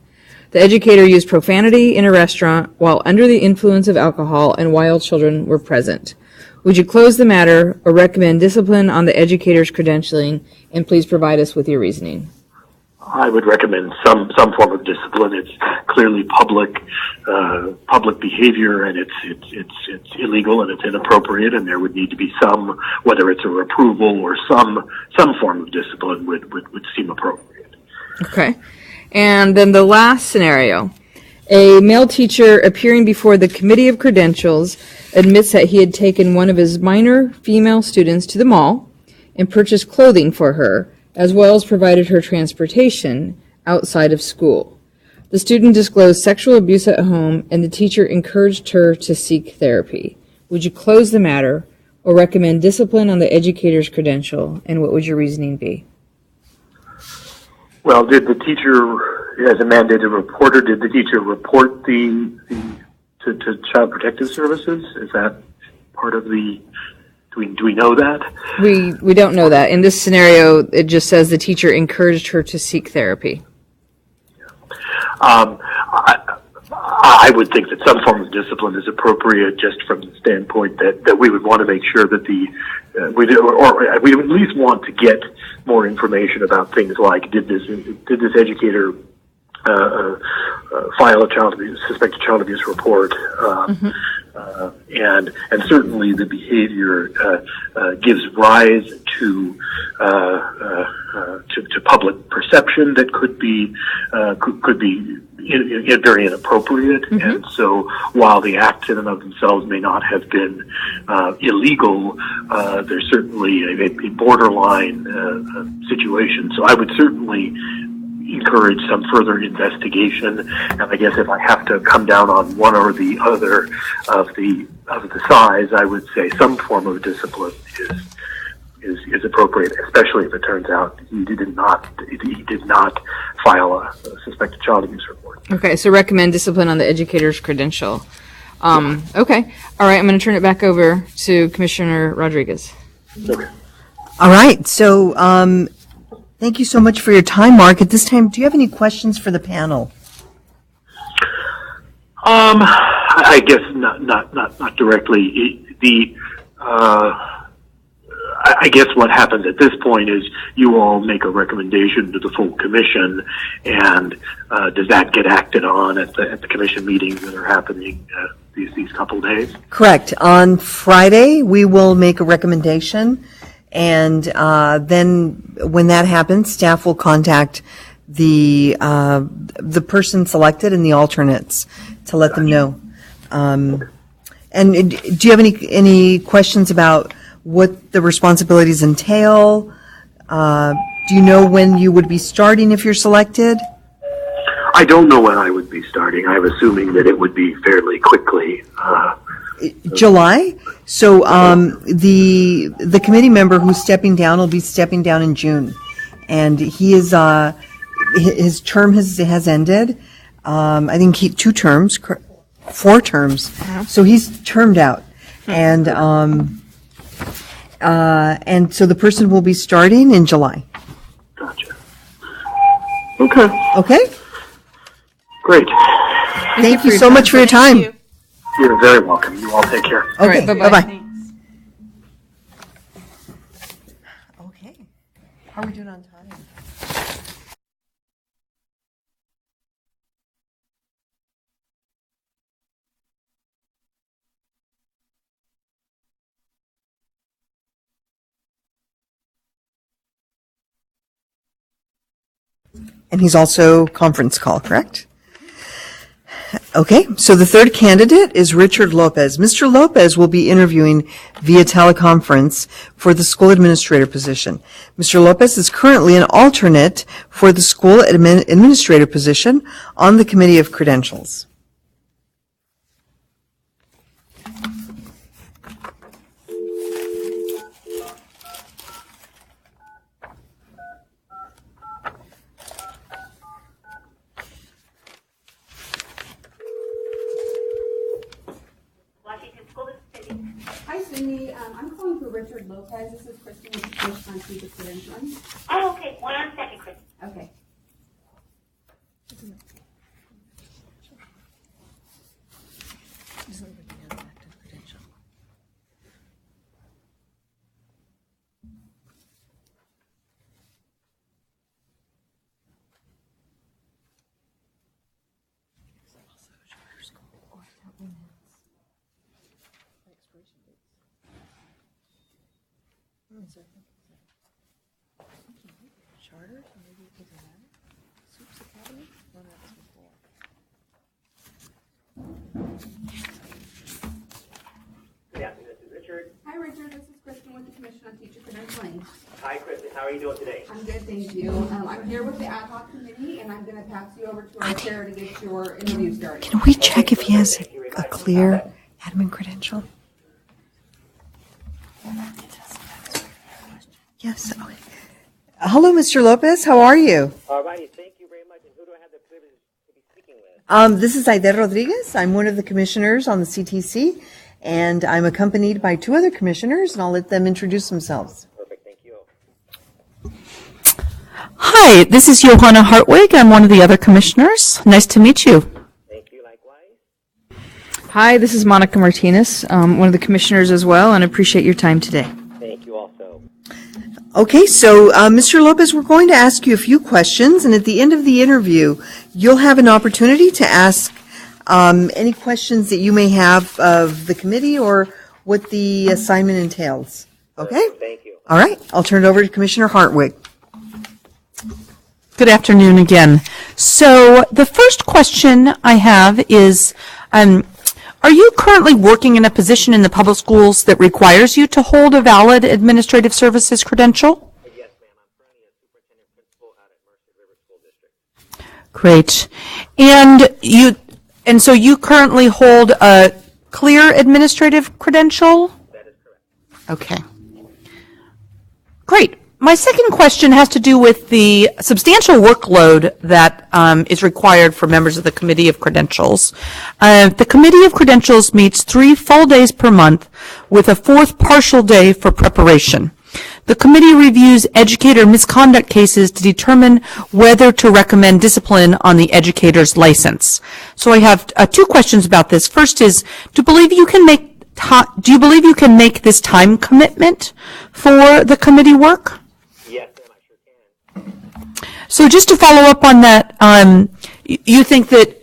The educator used profanity in a restaurant while under the influence of alcohol and while children were present. Would you close the matter or recommend discipline on the educator's credentialing, and please provide us with your reasoning? I would recommend some form of discipline. It's clearly public behavior, and it's illegal and it's inappropriate, and there would need to be some, whether it's a reproval or some form of discipline would seem appropriate. Okay. And then the last scenario, a male teacher appearing before the Committee of Credentials admits that he had taken one of his minor female students to the mall and purchased clothing for her, as well as provided her transportation outside of school. The student disclosed sexual abuse at home, and the teacher encouraged her to seek therapy. Would you close the matter or recommend discipline on the educator's credential, and what would your reasoning be? Well, did the teacher, as a mandated reporter, did the teacher report to Child Protective Services? Is that part of the? Do we know that? We don't know that. In this scenario, it just says the teacher encouraged her to seek therapy. I would think that some form of discipline is appropriate, just from the standpoint that we would want to make sure that we would at least want to get more information about things like did this educator file a suspected child abuse report, and certainly the behavior gives rise to public perception that could be very inappropriate. And so, while the acts in and of themselves may not have been illegal, there's certainly a borderline situation. So, I would certainly encourage some further investigation, and I guess if I have to come down on one or the other of the sides, I would say some form of discipline is appropriate, especially if it turns out he did not file a suspected child abuse report. Okay, so recommend discipline on the educator's credential. Okay, all right, I'm going to turn it back over to Commissioner Rodriguez. Okay. All right, so thank you so much for your time, Mark. At this time, do you have any questions for the panel? I guess not directly. I guess what happens at this point is you all make a recommendation to the full commission, and does that get acted on at the commission meetings that are happening these couple days? Correct. On Friday, we will make a recommendation, and then when that happens, staff will contact the person selected and the alternates to let them know. And do you have any questions about what the responsibilities entail? Do you know when you would be starting if you're selected? I don't know when I would be starting. I'm assuming that it would be fairly quickly. July. So the committee member who's stepping down will be stepping down in June, and he is his term has ended. I think 4 terms. So he's termed out, and so the person will be starting in July. Gotcha. Okay. Okay. Great. Thank you so much for your time. You're very welcome. You all take care. Okay. All right, bye-bye. Bye-bye. Okay. How are we doing on time? And he's also conference call, correct? Okay, so the third candidate is Richard Lopez. Mr. Lopez will be interviewing via teleconference for the school administrator position. Mr. Lopez is currently an alternate for the school administrator position on the Committee of Credentials. Hi, Cindy. I'm calling for Richard Lopez. This is Kristen with the Commission on Teacher Credentialing. Oh, okay. 1 second, Kristen. Okay. Good afternoon, this is Richard. Hi, Richard. This is Kristen with the Commission on Teacher Credentialing. Hi, Kristen. How are you doing today? I'm good, thank you. I'm here with the ad hoc committee, and I'm going to pass you over to our chair to get your interview started. Can we check if he has a clear admin credential? Yes. Okay. Hello, Mr. Lopez. How are you? All righty, thank you very much. And who do I have the privilege to be speaking with? This is Aide Rodriguez. I'm one of the commissioners on the CTC, and I'm accompanied by two other commissioners, and I'll let them introduce themselves. Perfect, thank you. Hi, this is Johanna Hartwig. I'm one of the other commissioners. Nice to meet you. Thank you, likewise. Hi, this is Monica Martinez, one of the commissioners as well, and appreciate your time today. Thank you also. Okay, so Mr. Lopez, we're going to ask you a few questions, and at the end of the interview, you'll have an opportunity to ask any questions that you may have of the committee or what the assignment entails. Okay? Thank you. All right, I'll turn it over to Commissioner Hartwig. Good afternoon again. So the first question I have is, are you currently working in a position in the public schools that requires you to hold a valid administrative services credential? Yes, ma'am. I'm currently a superintendent principal out at Merced River School District. Great. And so you currently hold a clear administrative credential? That is correct. Okay. Great. My second question has to do with the substantial workload that is required for members of the Committee of Credentials. The Committee of Credentials meets 3 full days per month with a 4th partial day for preparation. The committee reviews educator misconduct cases to determine whether to recommend discipline on the educator's license. So I have 2 questions about this. First is, do you believe you can make this time commitment for the committee work? Yes, ma'am, I sure can. So just to follow up on that, you think that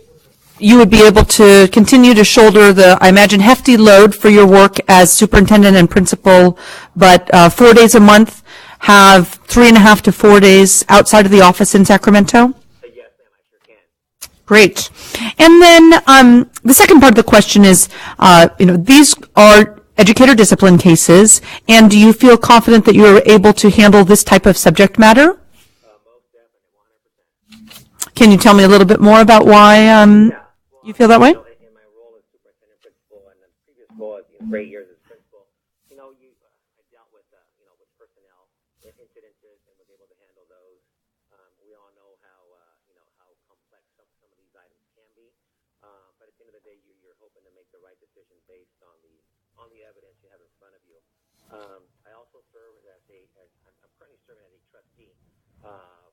you would be able to continue to shoulder the, I imagine, hefty load for your work as superintendent and principal, but 4 days a month, have 3.5 to 4 days outside of the office in Sacramento? Yes, ma'am, I sure can. Great. And then the second part of the question is, these are educator discipline cases, and do you feel confident that you're able to handle this type of subject matter? Most definitely, 100%. Can you tell me a little bit more about why you feel that way? In my role as superintendent principal and the previous role as 8 years as principal, I dealt with with personnel incidences and was able to handle those. We all know how how complex some of these items can be, but at the end of the day, you're hoping to make the right decision based on the evidence you have in front of you. I also serve as I'm currently serving as a trustee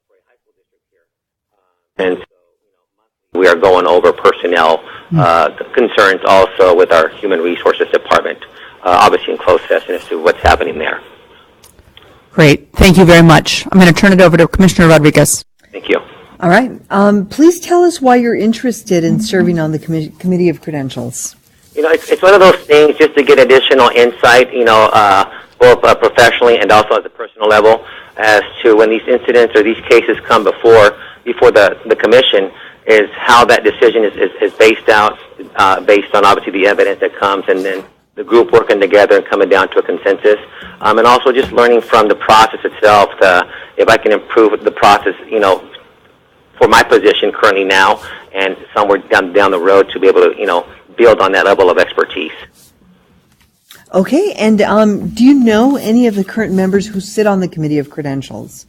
for a high school district here, and so monthly we are going over personnel concerns also with our human resources department, obviously in closed session as to what's happening there. Great. Thank you very much. I'm going to turn it over to Commissioner Rodriguez. Thank you. All right. Please tell us why you're interested in serving on the Committee of Credentials. It's one of those things just to get additional insight, both professionally and also at the personal level, as to when these incidents or these cases come before the commission, is how that decision is based on obviously the evidence that comes, and then the group working together and coming down to a consensus, and also just learning from the process itself if I can improve the process, for my position currently now and somewhere down the road to be able to, build on that level of expertise. Okay, and do you know any of the current members who sit on the Committee of Credentials?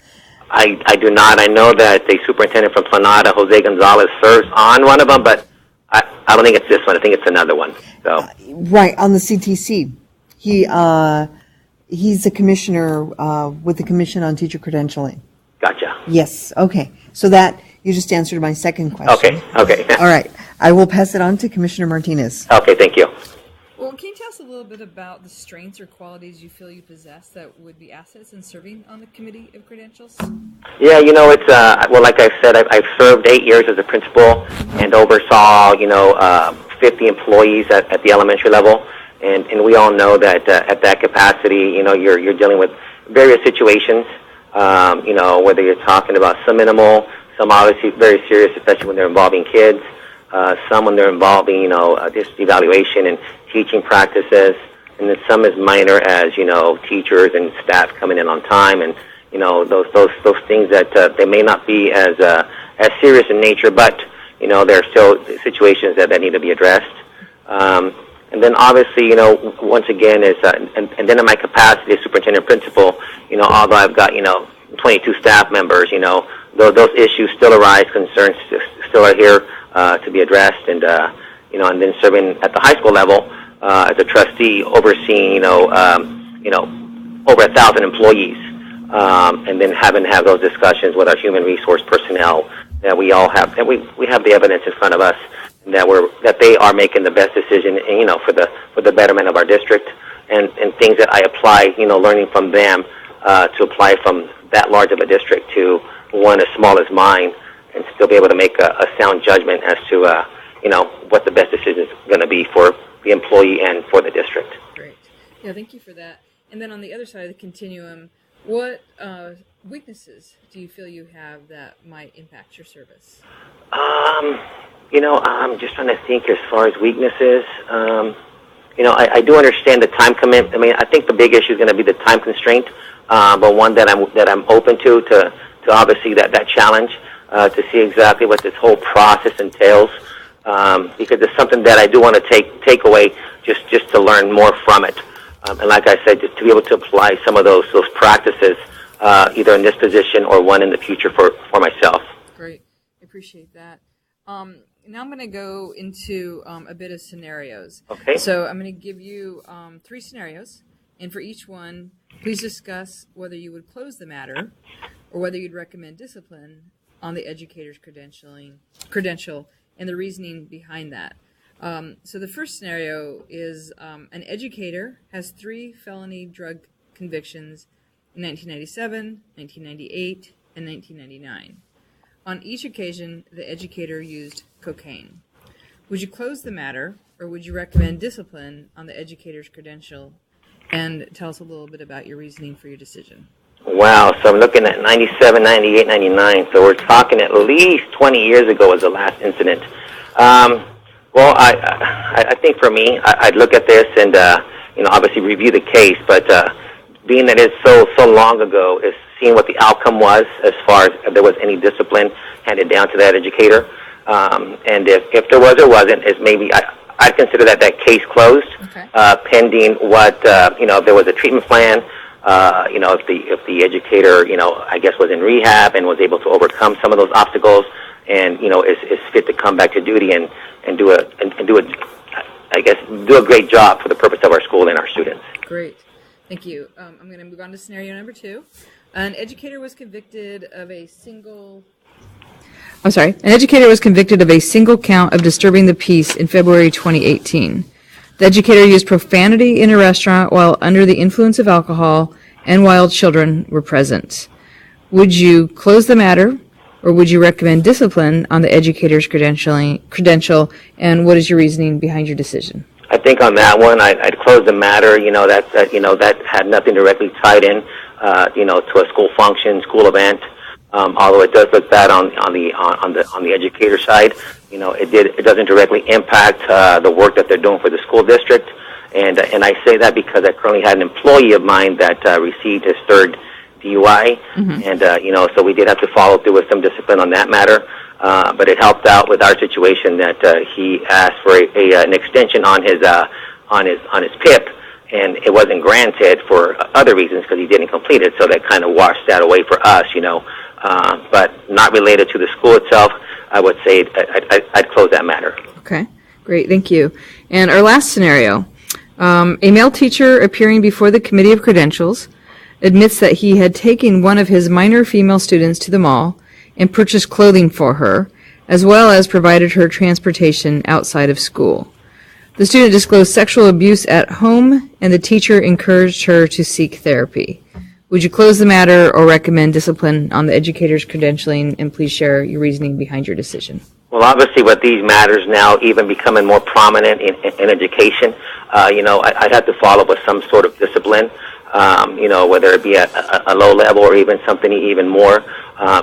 I do not. I know that the superintendent from Planada, Jose Gonzalez, serves on one of them, but I don't think it's this one. I think it's another one. So right, on the CTC. He's a commissioner with the Commission on Teacher Credentialing. Gotcha. Yes, okay. So that, you just answered my second question. Okay. All right. I will pass it on to Commissioner Martinez. Okay, thank you. Well, can you tell us a little bit about the strengths or qualities you feel you possess that would be assets in serving on the Committee of Credentials? Yeah, it's, well, like I said, I've served 8 years as a principal and oversaw, 50 employees at the elementary level. And we all know that at that capacity, you're dealing with various situations, whether you're talking about some minimal, some obviously very serious, especially when they're involving kids, some when they're involving, just evaluation and teaching practices, and then some as minor as, teachers and staff coming in on time, and, those things that they may not be as serious in nature, but, there are still situations that need to be addressed. And And then obviously, once again, and then in my capacity as superintendent principal, although I've got, 22 staff members, those issues still arise, concerns still are here to be addressed, and and then serving at the high school level as a trustee, overseeing, over 1,000 employees, and then having to have those discussions with our human resource personnel that we all have, and we have the evidence in front of us that they are making the best decision, for the betterment of our district, and things that I apply, learning from them to apply from that large of a district to one as small as mine, and still be able to make a sound judgment as to what the best decision is going to be for the employee and for the district. Great. Yeah, thank you for that. And then on the other side of the continuum, what weaknesses do you feel you have that might impact your service? I'm just trying to think as far as weaknesses. I do understand the time commitment. I mean, I think the big issue is going to be the time constraint, but one that I'm open to obviously that challenge to see exactly what this whole process entails, because it's something that I do want to take away just to learn more from it. And like I said, just to be able to apply some of those practices, either in this position or one in the future for myself. Great. I appreciate that. Now I'm going to go into a bit of scenarios. Okay. So I'm going to give you 3 scenarios, and for each one, please discuss whether you would close the matter or whether you'd recommend discipline on the educator's credential and the reasoning behind that. So the first scenario is an educator has 3 felony drug convictions in 1997, 1998, and 1999. On each occasion, the educator used cocaine. Would you close the matter, or would you recommend discipline on the educator's credential? And tell us a little bit about your reasoning for your decision. Wow, so I'm looking at 97, 98, 99, so we're talking at least 20 years ago was the last incident. Well, I think for me, I'd look at this and, obviously review the case, but being that it's so long ago, is seeing what the outcome was as far as if there was any discipline handed down to that educator. And if there was or wasn't, is maybe I'd consider that case closed, okay. Pending what, if there was a treatment plan, if the educator, I guess was in rehab and was able to overcome some of those obstacles and, is fit to come back to duty and do a great job for the purpose of our school and our students. Great. Thank you. I'm going to move on to scenario number 2. An educator was convicted of a single count of disturbing the peace in February 2018. The educator used profanity in a restaurant while under the influence of alcohol and while children were present. Would you close the matter, or would you recommend discipline on the educator's credential, and what is your reasoning behind your decision? I think on that one, I'd close the matter. That had nothing directly tied in, to a school function, school event. Although it does look bad on the educator side, it doesn't directly impact the work that they're doing for the school district. And I say that because I currently had an employee of mine that received his 3rd DUI, and so we did have to follow through with some discipline on that matter. But it helped out with our situation that he asked for an extension on his PIP, and it wasn't granted for other reasons because he didn't complete it. So that kind of washed that away for us, but not related to the school itself. I would say I'd close that matter. Okay, great, thank you. And our last scenario, a male teacher appearing before the Committee of Credentials admits that he had taken one of his minor female students to the mall and purchased clothing for her, as well as provided her transportation outside of school. The student disclosed sexual abuse at home, and the teacher encouraged her to seek therapy. Would you close the matter or recommend discipline on the educator's credentialing, and please share your reasoning behind your decision? Well, obviously with these matters now even becoming more prominent in education, I'd have to follow up with some sort of discipline, whether it be at a low level or even something even more,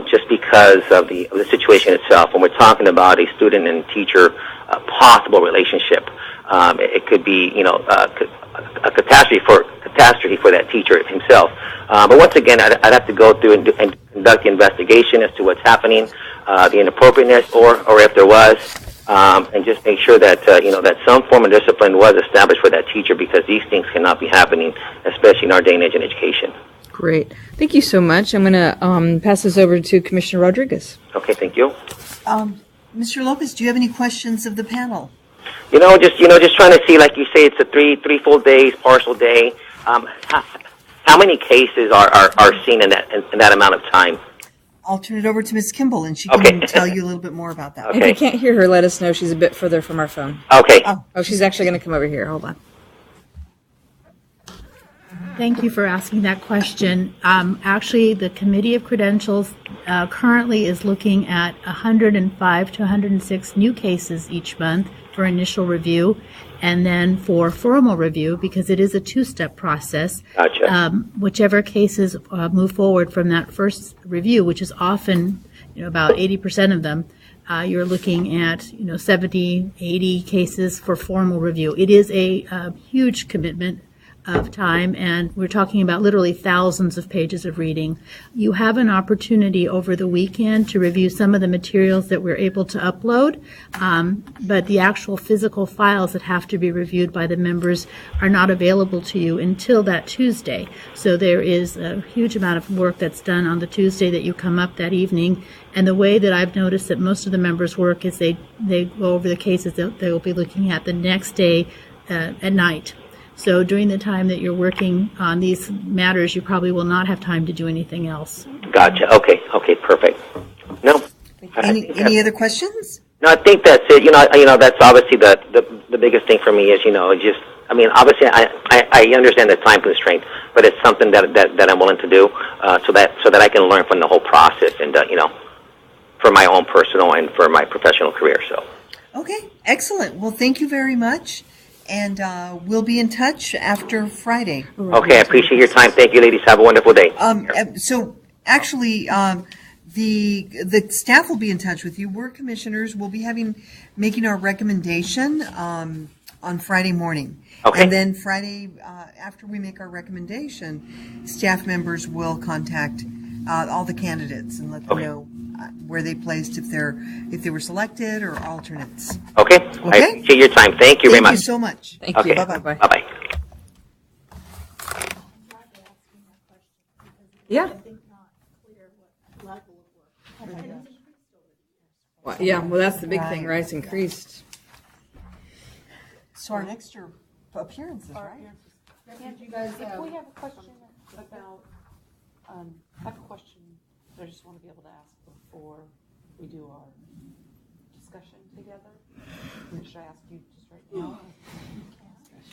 just because of the situation itself. When we're talking about a student and teacher possible relationship, it could be, a catastrophe for that teacher himself. But once again, I'd have to go through and conduct the investigation as to what's happening, the inappropriateness, or if there was, and just make sure that that some form of discipline was established for that teacher, because these things cannot be happening, especially in our day and age in education. Great. Thank you so much. I'm going to pass this over to Commissioner Rodriguez. Okay, thank you. Mr. Lopez, do you have any questions of the panel? Just trying to see, like you say, it's a three full days, partial day. How many cases are seen in that amount of time? I'll turn it over to Ms. Kimball, and she can tell you a little bit more about that. Okay. If you can't hear her, let us know. She's a bit further from our phone. Okay. Oh, she's actually going to come over here. Hold on. Thank you for asking that question. Actually, the Committee of Credentials currently is looking at 105 to 106 new cases each month for initial review, and then for formal review, because it is a two-step process. Gotcha. Whichever cases move forward from that first review, which is often, about 80% of them, you're looking at, 70, 80 cases for formal review. It is a huge commitment of time, and we're talking about literally thousands of pages of reading. You have an opportunity over the weekend to review some of the materials that we're able to upload, but the actual physical files that have to be reviewed by the members are not available to you until that Tuesday. So there is a huge amount of work that's done on the Tuesday that you come up that evening, and the way that I've noticed that most of the members work is they go over the cases that they will be looking at the next day at night. So during the time that you're working on these matters, you probably will not have time to do anything else. Gotcha. Okay, perfect. No. Any other questions? No, I think that's it. That's obviously the biggest thing for me is, obviously I understand the time constraint, but it's something that I'm willing to do so that I can learn from the whole process and, for my own personal and for my professional career. So. Okay, excellent. Well, thank you very much. And we'll be in touch after Friday. Okay, I appreciate your time. Thank you, ladies. Have a wonderful day. So actually, the staff will be in touch with you. We're commissioners. We'll be making our recommendation on Friday morning. Okay. And then Friday, after we make our recommendation, staff members will contact all the candidates and let them know where they placed, if they were selected or alternates. Okay. I appreciate your time. Thank you very much. Thank you so much. Thank you. Bye-bye. Bye-bye. Yeah. Well, that's the big thing, right? It's increased. So our next year appearances, right? You guys, If we have a question about, I have a question that I just want to be able to ask before we do our discussion together. Should I ask you just right now?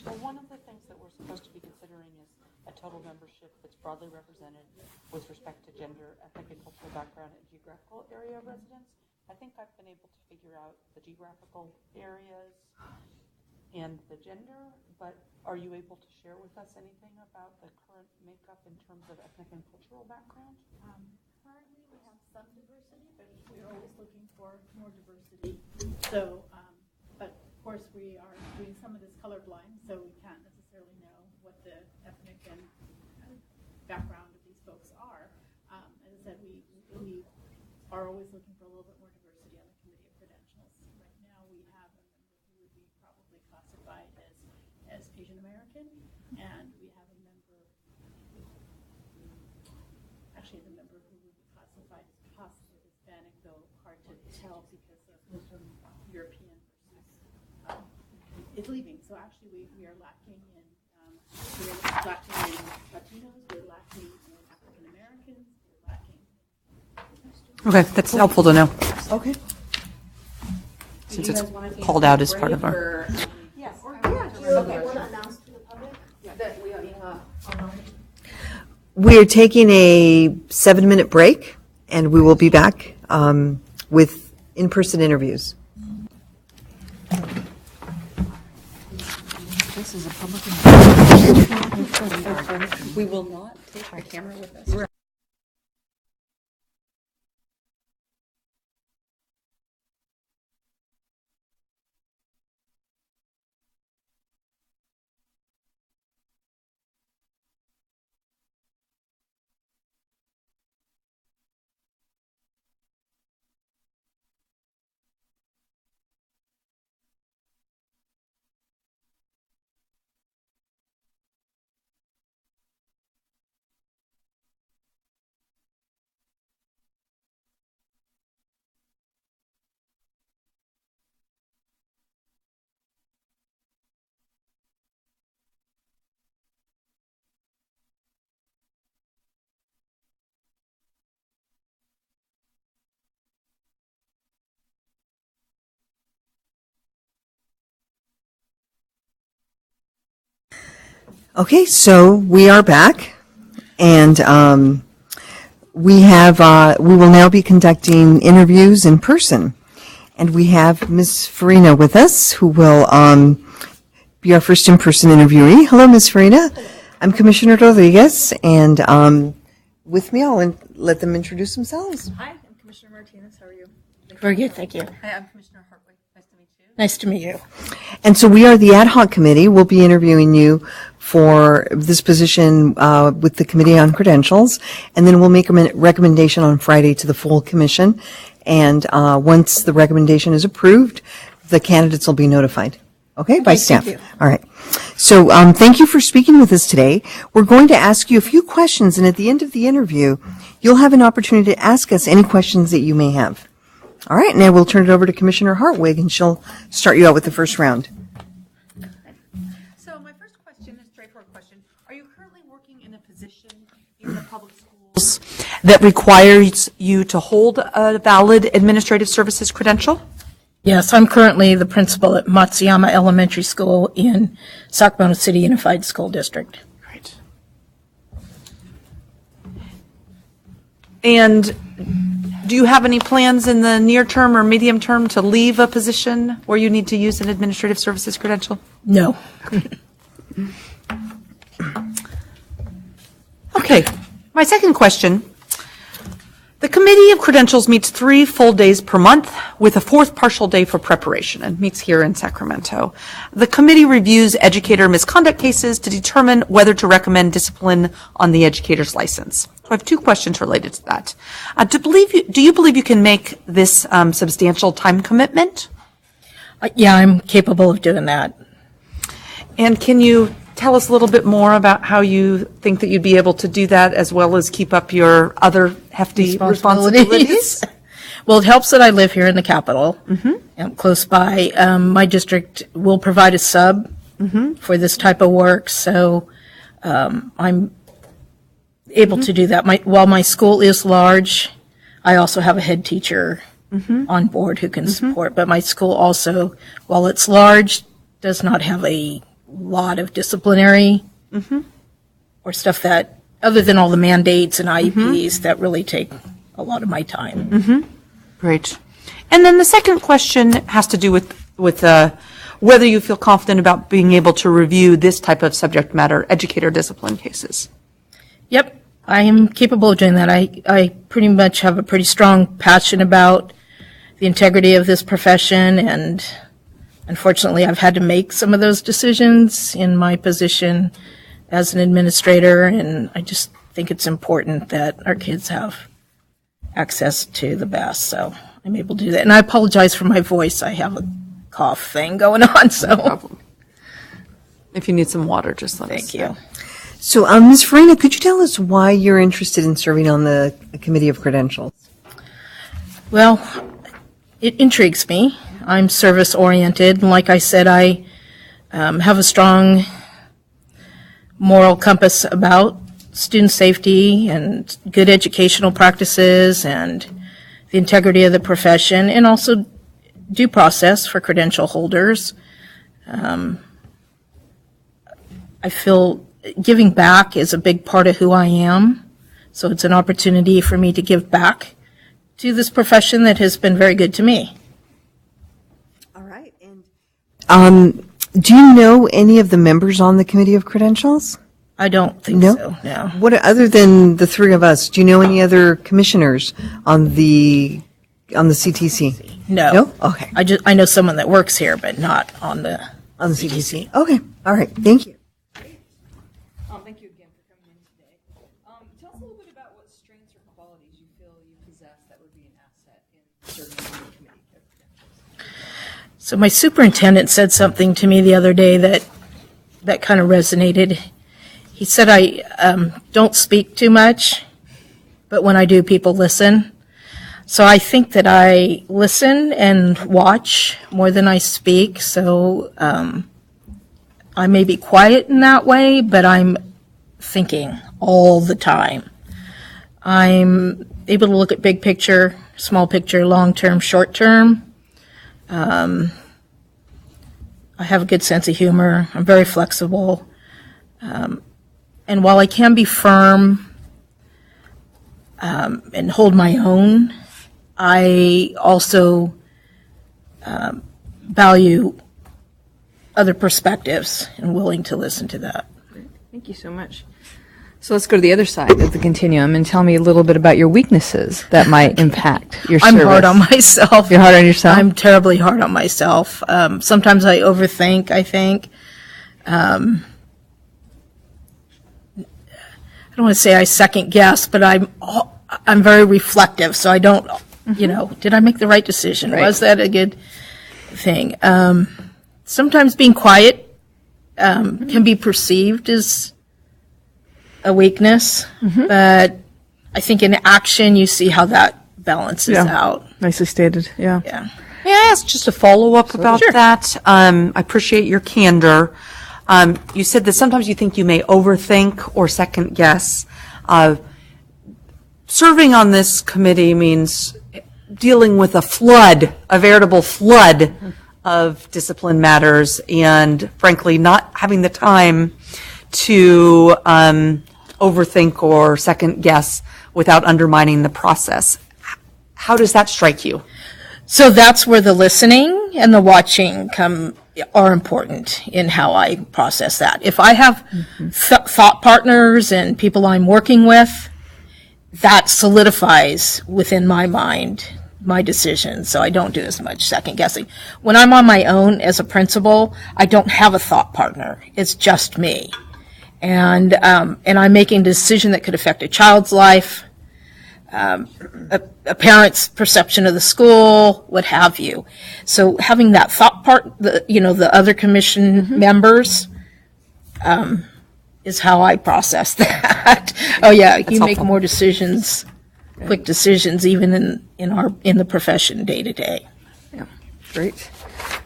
Well, one of the things that we're supposed to be considering is a total membership that's broadly represented with respect to gender, ethnic and cultural background, and geographical area of residence. I think I've been able to figure out the geographical areas and the gender, but are you able to share with us anything about the current makeup in terms of ethnic and cultural background? Currently, we have some diversity, but we're always looking for more diversity. So, but of course, we are doing some of this colorblind, so we can't necessarily know what the ethnic and background of these folks are. As I said, we are always looking for a little bit more diversity on the Committee of Credentials. Right now, we have a member who would be probably classified as Asian American, and we have a member, actually the member who would be classified as possibly Hispanic, though hard to tell because of European versus is leaving. So actually, we are lacking in Latinos, we're lacking in African Americans, we're lacking. Okay, that's helpful to know. Okay. Since it's called out as part of our. Yes. We are taking a 7-minute break, and we will be back with in-person interviews. This is a public. We will not take the camera with us. Okay, so we are back, and we will now be conducting interviews in person. And we have Ms. Farina with us, who will be our first in-person interviewee. Hello, Ms. Farina. I'm Commissioner Rodriguez, and with me, I'll let them introduce themselves. Hi, I'm Commissioner Martinez. How are you? Very good, thank you. Hi, I'm Commissioner Hartwig. Nice to meet you. Nice to meet you. And so we are the ad hoc committee. We'll be interviewing you for this position with the Committee on Credentials, and then we'll make a recommendation on Friday to the full commission. And once the recommendation is approved, the candidates will be notified. Okay, by staff. thank you. All right. So thank you for speaking with us today. We're going to ask you a few questions, and at the end of the interview, you'll have an opportunity to ask us any questions that you may have. All right, now we'll turn it over to Commissioner Hartwig, and she'll start you out with the first round. So my first question is a straightforward question. Are you currently working in a position in the public schools that requires you to hold a valid administrative services credential? Yes, I'm currently the principal at Matsuyama Elementary School in Sacramento City Unified School District. Right. And do you have any plans in the near term or medium term to leave a position where you need to use an administrative services credential? No. Okay. My second question. The Committee of Credentials meets 3 full days per month with a 4th partial day for preparation and meets here in Sacramento. The committee reviews educator misconduct cases to determine whether to recommend discipline on the educator's license. So I have 2 questions related to that. Do you believe you can make this substantial time commitment? Yeah, I'm capable of doing that. And can you tell us a little bit more about how you think that you'd be able to do that as well as keep up your other hefty responsibilities? Well, it helps that I live here in the capital. I'm close by. My district will provide a sub for this type of work, so I'm able to do that. While my school is large, I also have a head teacher on board who can support, but my school also, while it's large, does not have a lot of disciplinary or stuff that, other than all the mandates and IEPs, that really take a lot of my time. Great. And then the second question has to do with whether you feel confident about being able to review this type of subject matter, educator discipline cases. Yep, I am capable of doing that. I pretty much have a pretty strong passion about the integrity of this profession, and unfortunately, I've had to make some of those decisions in my position as an administrator, and I just think it's important that our kids have access to the best, so I'm able to do that. And I apologize for my voice. I have a cough thing going on, so. No problem. If you need some water, just let us Thank you. So, Ms. Farina, could you tell us why you're interested in serving on the Committee of Credentials? Well, it intrigues me. I'm service-oriented, and like I said, I have a strong moral compass about student safety and good educational practices and the integrity of the profession, and also due process for credential holders. I feel giving back is a big part of who I am, so it's an opportunity for me to give back to this profession that has been very good to me. All right. And do you know any of the members on the Committee of Credentials? I don't think No? so, no. What, other than the 3 of us, do you know any other commissioners on the CTC? No. No? Okay. I know someone that works here, but not on the On the CTC. Okay. All right. Thank you. Thank you again for coming in today. Tell us a little bit about what strengths or qualities you feel you possess that would be an asset in serving on the Committee of Credentials. So my superintendent said something to me the other day that kind of resonated. He said I don't speak too much, but when I do, people listen. So I think that I listen and watch more than I speak. So I may be quiet in that way, but I'm thinking all the time. I'm able to look at big picture, small picture, long term, short term. I have a good sense of humor. I'm very flexible. And while I can be firm and hold my own, I also value other perspectives and willing to listen to that. Thank you so much. So let's go to the other side of the continuum and tell me a little bit about your weaknesses that might impact your I'm service. hard on myself. You're hard on yourself? I'm terribly hard on myself. Sometimes I overthink, I think. I don't want to say I second guess, but I'm very reflective, so I don't, did I make the right decision? Right. Was that a good thing? Sometimes being quiet can be perceived as a weakness, but I think in action you see how that balances out. Nicely stated. Yeah. Yeah. May I ask just a follow-up about that? I appreciate your candor. You said that sometimes you think you may overthink or second guess. Serving on this committee means dealing with a veritable flood of discipline matters, and frankly, not having the time to overthink or second guess without undermining the process. How does that strike you? So that's where the listening and the watching are important in how I process that. If I have thought partners and people I'm working with, that solidifies within my mind my decision, so I don't do as much second guessing. When I'm on my own as a principal, I don't have a thought partner. It's just me. And I'm making a decision that could affect a child's life, a parent's perception of the school, what have you. So having that thought part, the other commission members, is how I process that. Oh yeah, you make more decisions, quick decisions, even in the profession day to day. Yeah, great.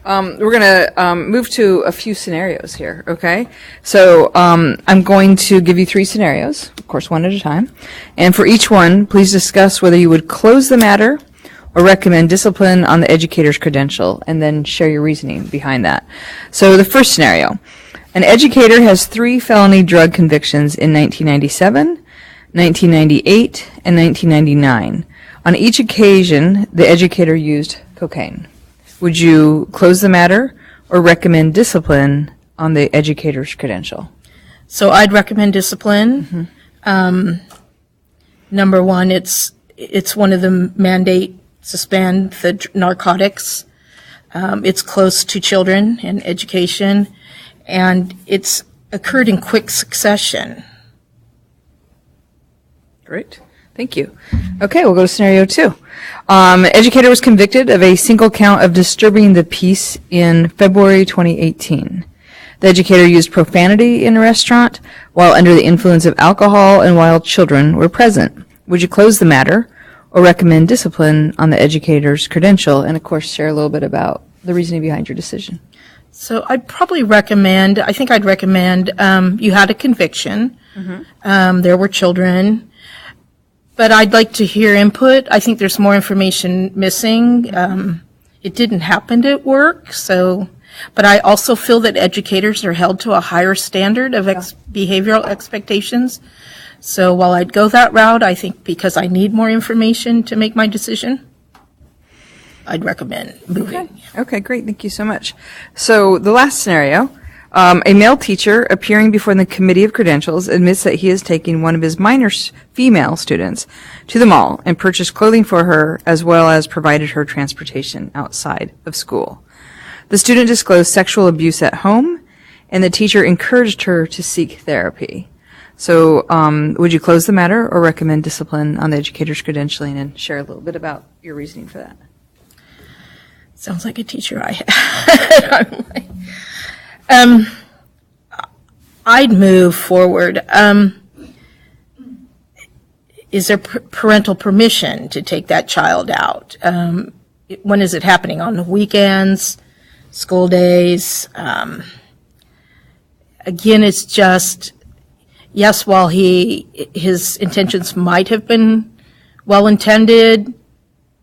We're going to move to a few scenarios here, okay? So I'm going to give you 3 scenarios, of course, one at a time. And for each one, please discuss whether you would close the matter or recommend discipline on the educator's credential, and then share your reasoning behind that. So the first scenario, an educator has 3 felony drug convictions in 1997, 1998, and 1999. On each occasion, the educator used cocaine. Would you close the matter or recommend discipline on the educator's credential? So I'd recommend discipline. Number one, it's one of the mandate suspend the narcotics. It's close to children and education, and it's occurred in quick succession. Great. Thank you. Okay, we'll go to scenario 2. Educator was convicted of a single count of disturbing the peace in February 2018. The educator used profanity in a restaurant while under the influence of alcohol and while children were present. Would you close the matter or recommend discipline on the educator's credential? And of course, share a little bit about the reasoning behind your decision. So I'd recommend you had a conviction. There were children. But I'd like to hear input. I think there's more information missing. It didn't happen at work, but I also feel that educators are held to a higher standard of behavioral expectations. So while I'd go that route, I think because I need more information to make my decision, I'd recommend moving. Okay, great. Thank you so much. So the last scenario, a male teacher appearing before the Committee of Credentials admits that he is taking one of his minor female students to the mall and purchased clothing for her as well as provided her transportation outside of school. The student disclosed sexual abuse at home, and the teacher encouraged her to seek therapy. So would you close the matter or recommend discipline on the educator's credentialing, and share a little bit about your reasoning for that? Sounds like a teacher I had. I'd move forward. Is there parental permission to take that child out? When is it happening? On the weekends, school days? Again, it's just, yes, while his intentions might have been well-intended,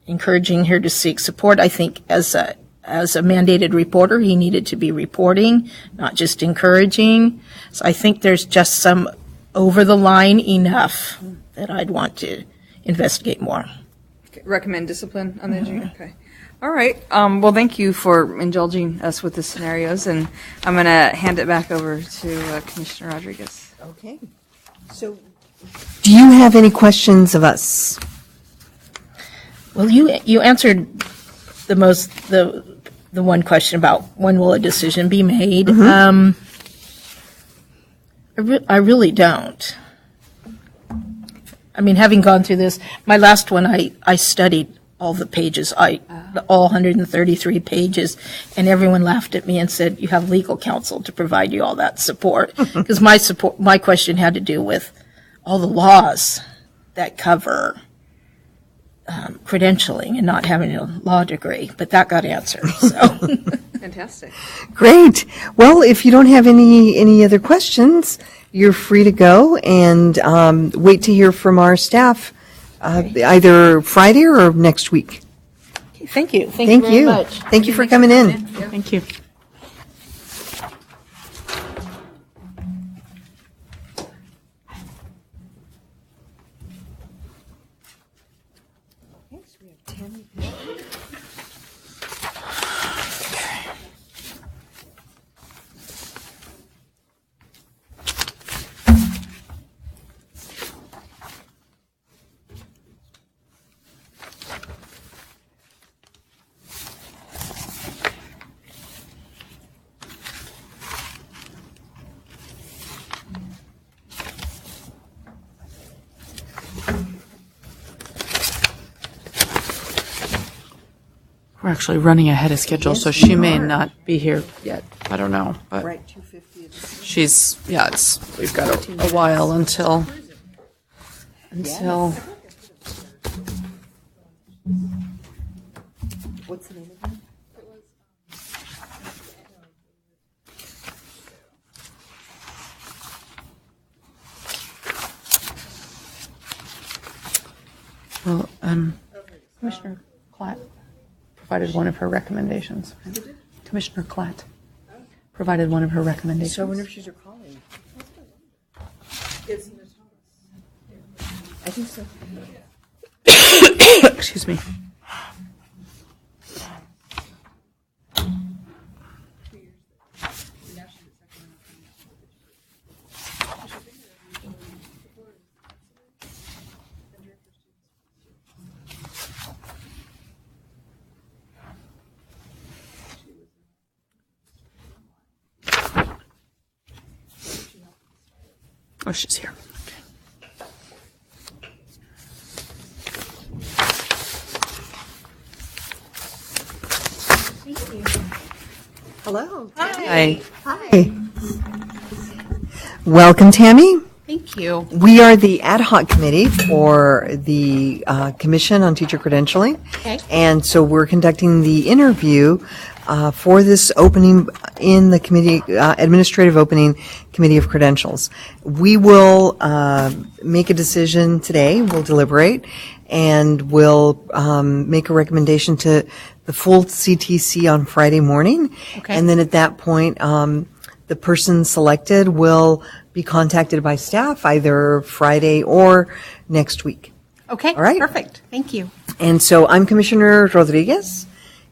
encouraging her to seek support, I think as a as a mandated reporter, he needed to be reporting, not just encouraging. So I think there's just some over the line enough that I'd want to investigate more. Okay, recommend discipline on the education. Okay. All right. Well, thank you for indulging us with the scenarios, and I'm going to hand it back over to Commissioner Rodriguez. Okay. So, do you have any questions of us? Well, you answered the one question about when will a decision be made. I really don't. I mean, having gone through this, my last one, I studied all the pages, all 133 pages, and everyone laughed at me and said, you have legal counsel to provide you all that support. Because my question had to do with all the laws that cover credentialing and not having a law degree, but that got answered. So. Fantastic. Great. Well, if you don't have any other questions, you're free to go and wait to hear from our staff either Friday or next week. Okay, thank you. Thank you very much. Thank you for coming in. Thank you. We're actually running ahead of schedule, so she may not be here yet. I don't know, but Right, 2:50. she's we've got a while until. What's the name of it? Well, Commissioner Klatt provided one of her recommendations. Commissioner Klatt provided one of her recommendations. So I wonder if she's your colleague. I think so. Excuse me. Oh, she's here. Okay. Hello. Hi. Hi. Welcome, Tammy. Thank you. We are the ad hoc committee for the Commission on Teacher Credentialing. Okay. And so we're conducting the interview for this opening in the committee, administrative opening committee of credentials. We will make a decision today, we'll deliberate, and we'll make a recommendation to the full CTC on Friday morning. Okay. And then at that point, the person selected will be contacted by staff either Friday or next week. Okay. All right. Perfect. Thank you. And so I'm Commissioner Rodriguez,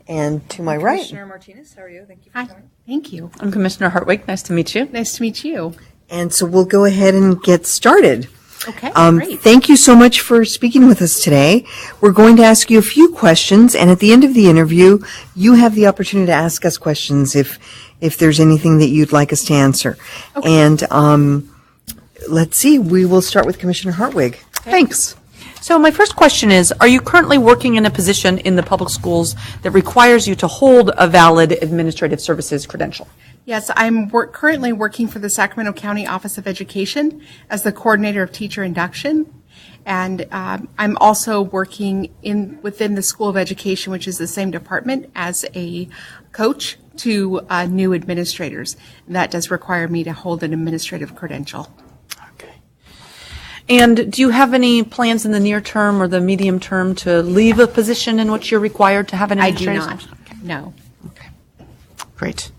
and to my right. Commissioner Martinez, how are you? Thank you for Hi. coming. Thank you. I'm Commissioner Hartwig. Nice to meet you. Nice to meet you. And so we'll go ahead and get started. Okay. Great. Thank you so much for speaking with us today. We're going to ask you a few questions, and at the end of the interview, you have the opportunity to ask us questions if there's anything that you'd like us to answer. Okay. And let's see, we will start with Commissioner Hartwig. Thanks. So my first question is, are you currently working in a position in the public schools that requires you to hold a valid administrative services credential? Yes, I'm currently working for the Sacramento County Office of Education as the coordinator of teacher induction. And I'm also working within the School of Education, which is the same department, as a coach to new administrators. And that does require me to hold an administrative credential. Okay. And do you have any plans in the near term or the medium term to leave a position in which you're required to have an I do administrative? not. No. Great.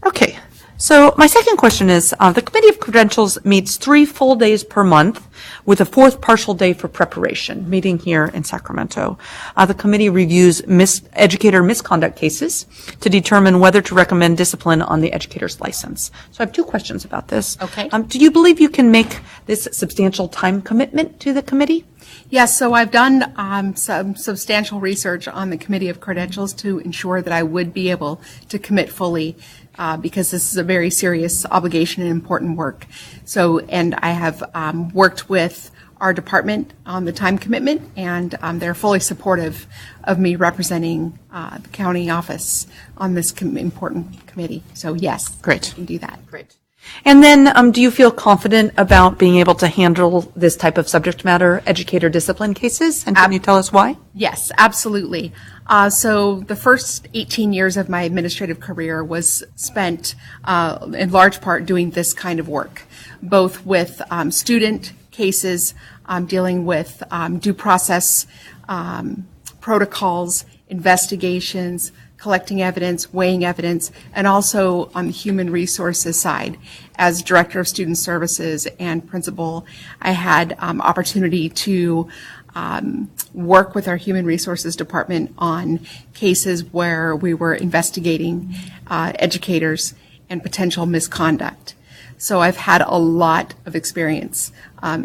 Okay. So my second question is, the Committee of Credentials meets 3 full days per month with a 4th partial day for preparation, meeting here in Sacramento. The committee reviews educator misconduct cases to determine whether to recommend discipline on the educator's license. So I have 2 questions about this. Okay. Do you believe you can make this substantial time commitment to the committee? Yes, so I've done some substantial research on the Committee of Credentials to ensure that I would be able to commit fully because this is a very serious obligation and important work. So, and I have worked with our department on the time commitment, and they're fully supportive of me representing the county office on this important committee. So yes, Great. I can do that. Great. And then do you feel confident about being able to handle this type of subject matter educator discipline cases? And can you tell us why? Yes, absolutely. So the first 18 years of my administrative career was spent in large part doing this kind of work, both with student cases, dealing with due process protocols, investigations, collecting evidence, weighing evidence, and also on the human resources side. As Director of Student Services and Principal, I had opportunity to work with our Human Resources Department on cases where we were investigating educators and potential misconduct. So I've had a lot of experience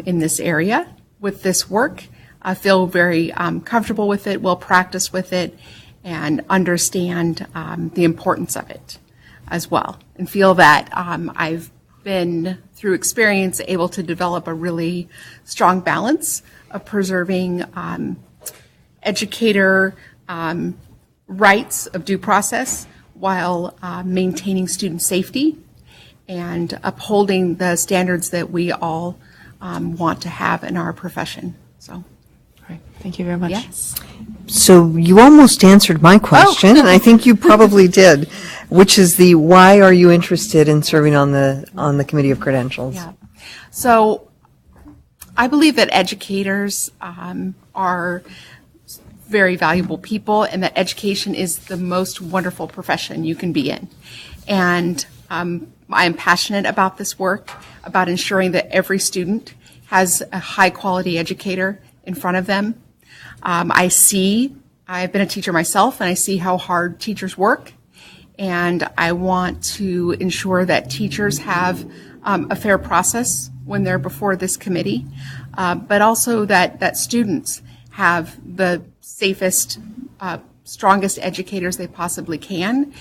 in this area with this work. I feel very comfortable with it, well practiced with it, and understand the importance of it as well, and feel that I've been, through experience, able to develop a really strong balance of preserving educator rights of due process while maintaining student safety and upholding the standards that we all want to have in our profession. So. Great. Thank you very much. Yes. So you almost answered my question, and I think you probably did, which is the why are you interested in serving on the Committee of Credentials? Yeah. So I believe that educators are very valuable people, and that education is the most wonderful profession you can be in. And I am passionate about this work, about ensuring that every student has a high-quality educator in front of them. I've been a teacher myself, and I see how hard teachers work, and I want to ensure that teachers have a fair process when they're before this committee, but also that students have the safest, strongest educators they possibly can.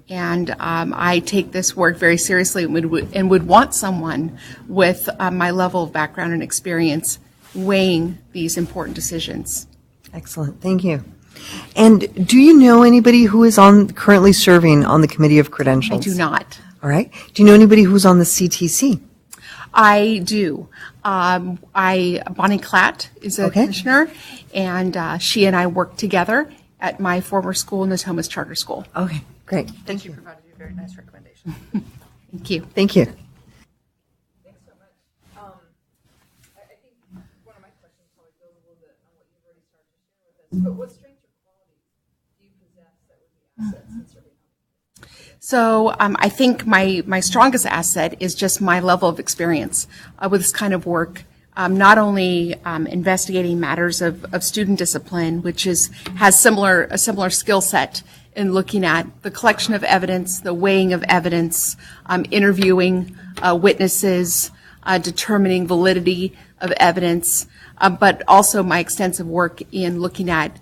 And I take this work very seriously and would want someone with my level of background and experience weighing these important decisions. Excellent. Thank you. And do you know anybody who is currently serving on the Committee of Credentials? I do not. All right. Do you know anybody who's on the CTC? I do. Bonnie Klatt is a commissioner, and she and I work together at my former school, Natomas Charter School. Okay, great. Thank you. Provided you a very nice recommendation. Thank you. Thank you. Thanks so much. I think one of my questions probably goes a little bit on what you've already started to share with us, but what strengths or qualities do you possess that would be assets in serving? So I think my strongest asset is just my level of experience with this kind of work. Not only investigating matters of student discipline, which has a similar skill set in looking at the collection of evidence, the weighing of evidence, interviewing witnesses, determining validity of evidence, but also my extensive work in looking at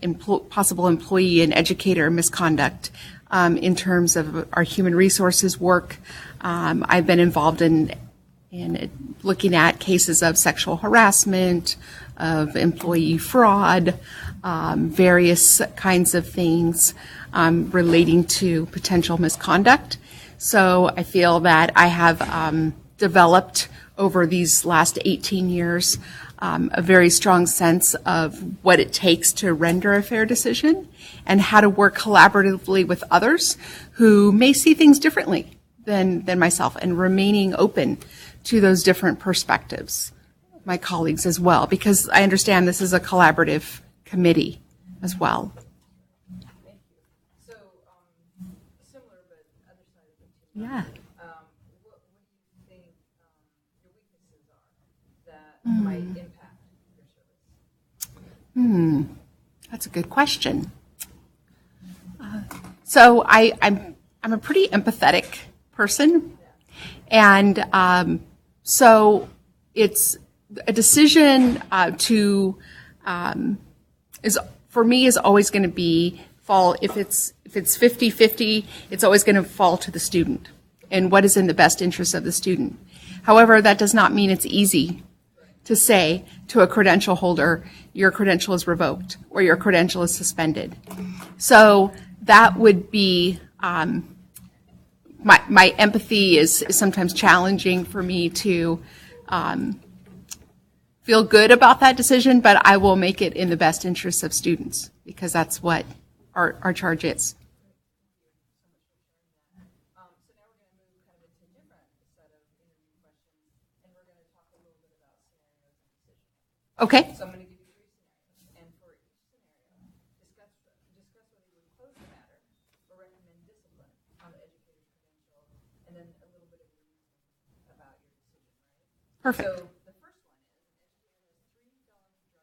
possible employee and educator misconduct. In terms of our human resources work, I've been involved in looking at cases of sexual harassment, of employee fraud, various kinds of things relating to potential misconduct. So I feel that I have developed over these last 18 years a very strong sense of what it takes to render a fair decision and how to work collaboratively with others who may see things differently than myself, and remaining open to those different perspectives, my colleagues as well, because I understand this is a collaborative committee as well. Thank you. So, similar but Yeah. What do you think your weaknesses are that might impact your service? That's a good question. So I'm a pretty empathetic person, and so it's a decision is for me is always going to fall if it's 50-50, it's always going to fall to the student and what is in the best interest of the student. However, that does not mean it's easy to say to a credential holder, your credential is revoked or your credential is suspended. So that would be, my empathy is sometimes challenging for me to feel good about that decision, but I will make it in the best interest of students because that's what our charge is. Okay. So I'm going to give you 3 scenarios, and for each scenario, discuss whether you would close the matter or recommend discipline on the educator's credential, and then a little bit of reasoning about your decision, right? Perfect. So the first one is an educator has 3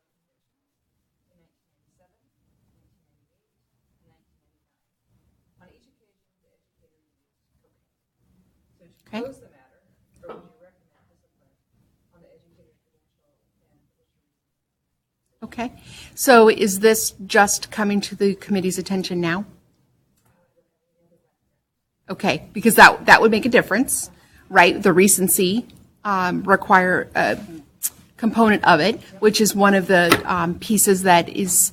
felony drug convictions in 1997, 1998, and 1999. On each occasion, the educator used cocaine. So would you Okay. close the matter, or would you recommend discipline on the educator's credential and Okay. So is this just coming to the committee's attention now? Okay, because that would make a difference, right? The recency require a component of it, which is one of the pieces that is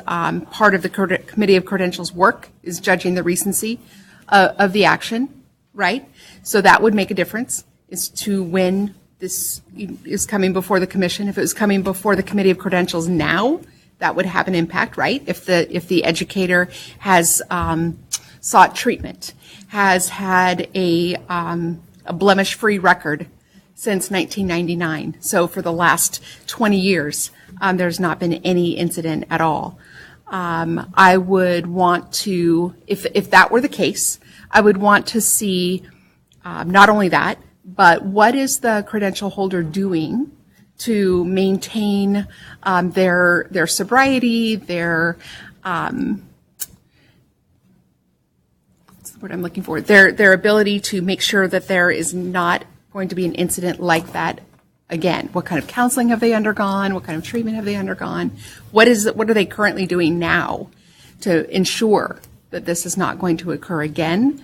part of the Committee of Credentials work, is judging the recency of the action, right? So that would make a difference as to when this is coming before the commission. If it was coming before the Committee of Credentials now, that would have an impact, right? If the educator has sought treatment, has had a blemish-free record since 1999. So for the last 20 years, there's not been any incident at all. I would want to, if that were the case, I would want to see not only that, but what is the credential holder doing to maintain their sobriety, their what's the word I'm looking for? Their ability to make sure that there is not going to be an incident like that again. What kind of counseling have they undergone? What kind of treatment have they undergone? What are they currently doing now to ensure that this is not going to occur again?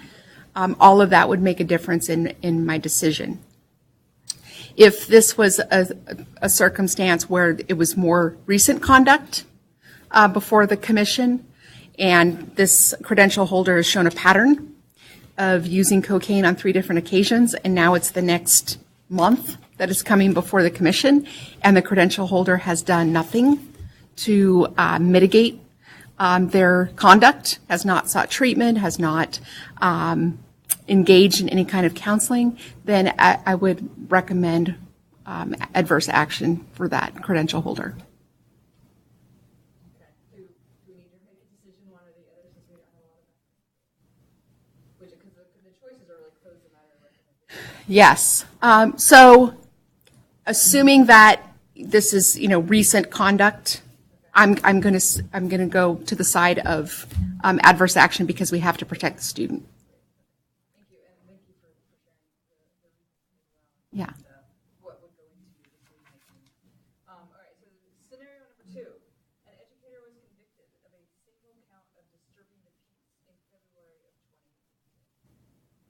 All of that would make a difference in my decision. If this was a circumstance where it was more recent conduct before the commission, and this credential holder has shown a pattern of using cocaine on 3 different occasions, and now it's the next month that is coming before the commission, and the credential holder has done nothing to mitigate their conduct, has not sought treatment, has not engaged in any kind of counseling, then I would recommend adverse action for that credential holder. Do we need to make a decision one or the other since we don't have a lot of that? Because the choices are like close the matter or recommend. Yes. So assuming that this is, recent conduct, I'm going to go to the side of adverse action because we have to protect the student. Thank you, and thank you for sharing the reasoning Yeah. what would go into your decision making. All right, so scenario number 2. An educator was convicted of a single count of disturbing the peace in February of 2018.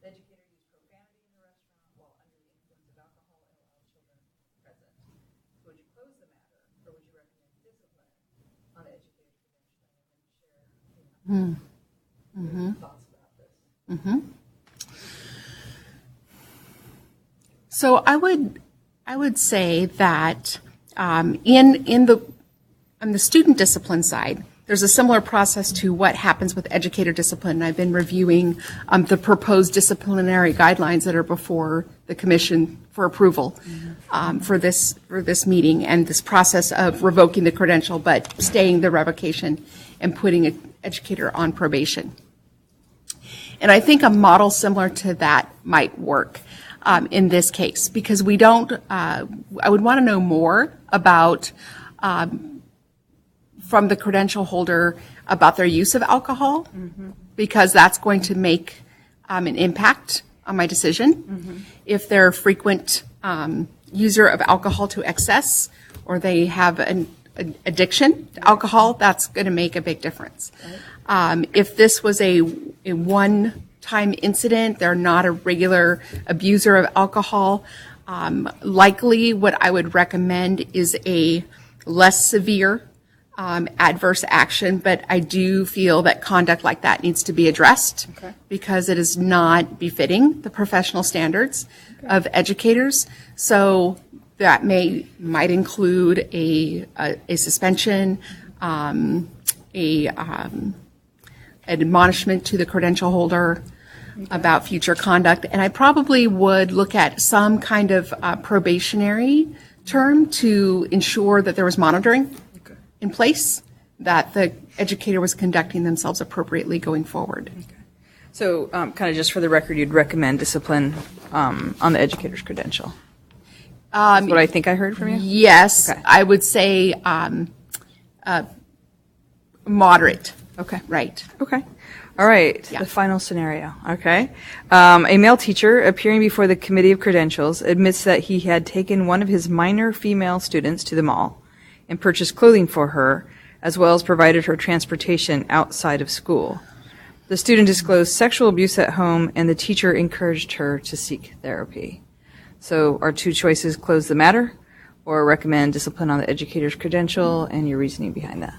The educator used profanity in the restaurant while under the influence of alcohol and allowed children present. So would you close the matter, or would you recommend discipline on the educator's credentialing and share thoughts about this? So I would say that on the student discipline side, there's a similar process to what happens with educator discipline. And I've been reviewing the proposed disciplinary guidelines that are before the commission for approval for this meeting and this process of revoking the credential but staying the revocation and putting an educator on probation. And I think a model similar to that might work in this case, because we don't, I would want to know more about, from the credential holder about their use of alcohol, because that's going to make an impact on my decision. If they're a frequent user of alcohol to excess, or they have an addiction to alcohol, that's going to make a big difference. If this was a one-time incident, they're not a regular abuser of alcohol, likely what I would recommend is a less severe adverse action, but I do feel that conduct like that needs to be addressed because it is not befitting the professional standards of educators. So that might include a suspension, an admonishment to the credential holder about future conduct, and I probably would look at some kind of probationary term to ensure that there was monitoring in place, that the educator was conducting themselves appropriately going forward. So kind of just for the record, you'd recommend discipline on the educator's credential? That's what I think I heard from you? Yes, Okay. I would say moderate. Okay. Right. Okay. All right. Yeah. The final scenario. Okay. A male teacher appearing before the Committee of Credentials admits that he had taken one of his minor female students to the mall and purchased clothing for her, as well as provided her transportation outside of school. The student disclosed sexual abuse at home, and the teacher encouraged her to seek therapy. So our two choices: close the matter or recommend discipline on the educator's credential, and your reasoning behind that.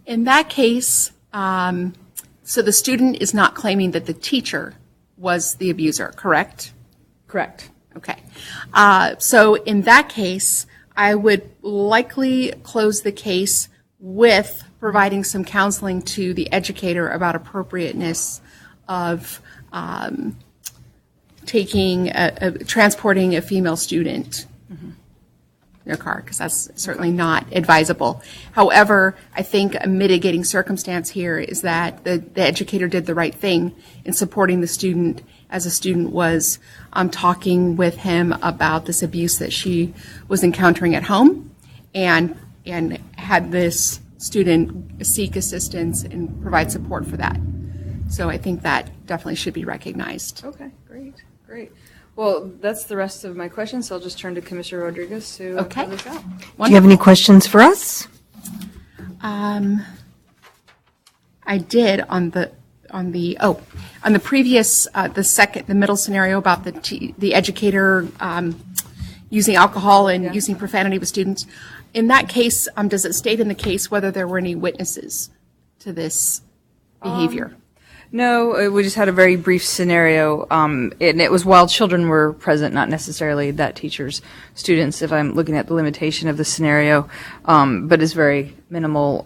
In that case, so the student is not claiming that the teacher was the abuser, correct? Correct. Okay. So in that case, I would likely close the case with providing some counseling to the educator about appropriateness of transporting a female student in their car, because that's certainly not advisable. However, I think a mitigating circumstance here is that the educator did the right thing in supporting the student as the student was talking with him about this abuse that she was encountering at home, and had this student seek assistance and provide support for that. So I think that definitely should be recognized. Okay, great. Well, that's the rest of my questions, so I'll just turn to Commissioner Rodriguez to Okay. close this out. Do you have any questions for us? I did on the previous the middle scenario about the educator using alcohol and using profanity with students. In that case, does it state in the case whether there were any witnesses to this behavior? No, we just had a very brief scenario, and it was while children were present, not necessarily that teacher's students, if I'm looking at the limitation of the scenario, but it's very minimal.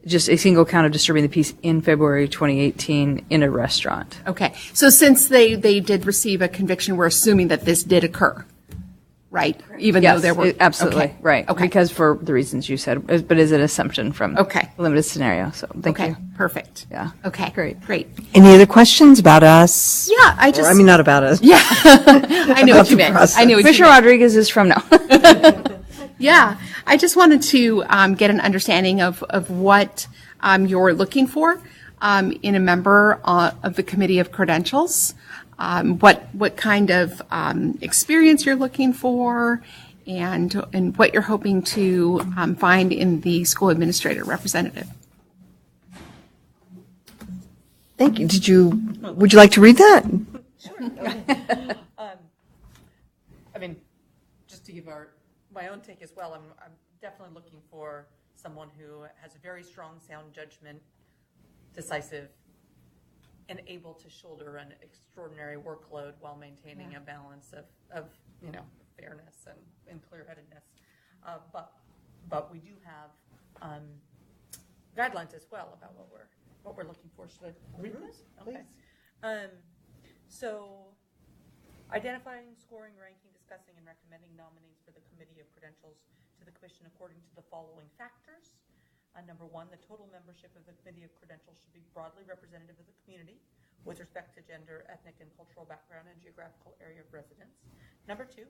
Just a single count of disturbing the peace in February 2018 in a restaurant. Okay, so since they did receive a conviction, we're assuming that this did occur, right? Even though there were absolutely, okay. right. Okay. Because for the reasons you said, but is an assumption from Okay. the limited scenario. So thank Okay, you. perfect. Yeah. Okay, Great. Any other questions about us? Yeah, I just. Or, I mean, not about us. Yeah, I knew what you meant. process. I knew what you Commissioner meant. Rodriguez is from now. Yeah, I just wanted to get an understanding of what you're looking for in a member of the Committee of Credentials, what kind of experience you're looking for, and what you're hoping to find in the school administrator representative. Thank you. Would you like to read that? I mean, just to give my own take as well, I'm definitely looking for someone who has a very strong sound judgment, decisive, and able to shoulder an extraordinary workload while maintaining a balance of fairness and clear-headedness. But we do have guidelines as well about what we're looking for. Should I read this? Okay. So, identifying, scoring, ranking, discussing, and recommending nominees for the Committee of Credentials to the Commission according to the following factors. Number one, the total membership of the Committee of Credentials should be broadly representative of the community with respect to gender, ethnic, and cultural background and geographical area of residence. Number two,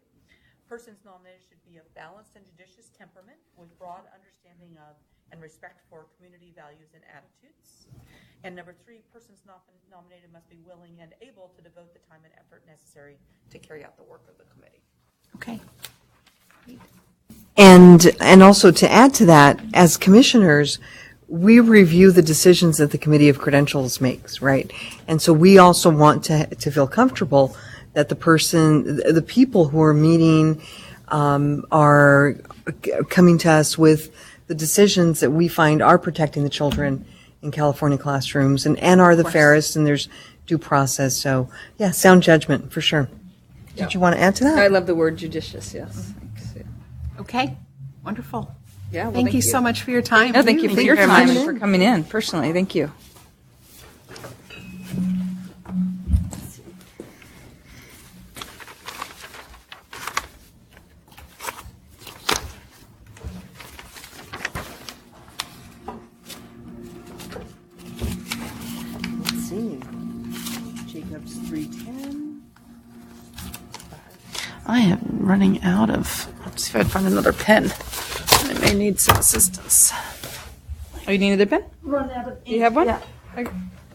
persons nominated should be of balanced and judicious temperament with broad understanding of and respect for community values and attitudes. And number three, persons nominated must be willing and able to devote the time and effort necessary to carry out the work of the committee. Okay. And also to add to that, as commissioners, we review the decisions that the Committee of Credentials makes, right? And so we also want to feel comfortable that the people who are meeting are coming to us with the decisions that we find are protecting the children in California classrooms and are the fairest, and there's due process. So, yeah, sound judgment for sure. Did you want to add to that? I love the word judicious, yes. Thanks. Yeah. Okay, wonderful. Yeah, well, thank you so much for your time. No, thank you for your very time much. and for coming in personally. Thank you. Let's see. Jacob's 310. I am running out of. Let's see if I can find another pen. I may need some assistance. Oh, you need another pen? Run out of. Do you have one? Yeah. Do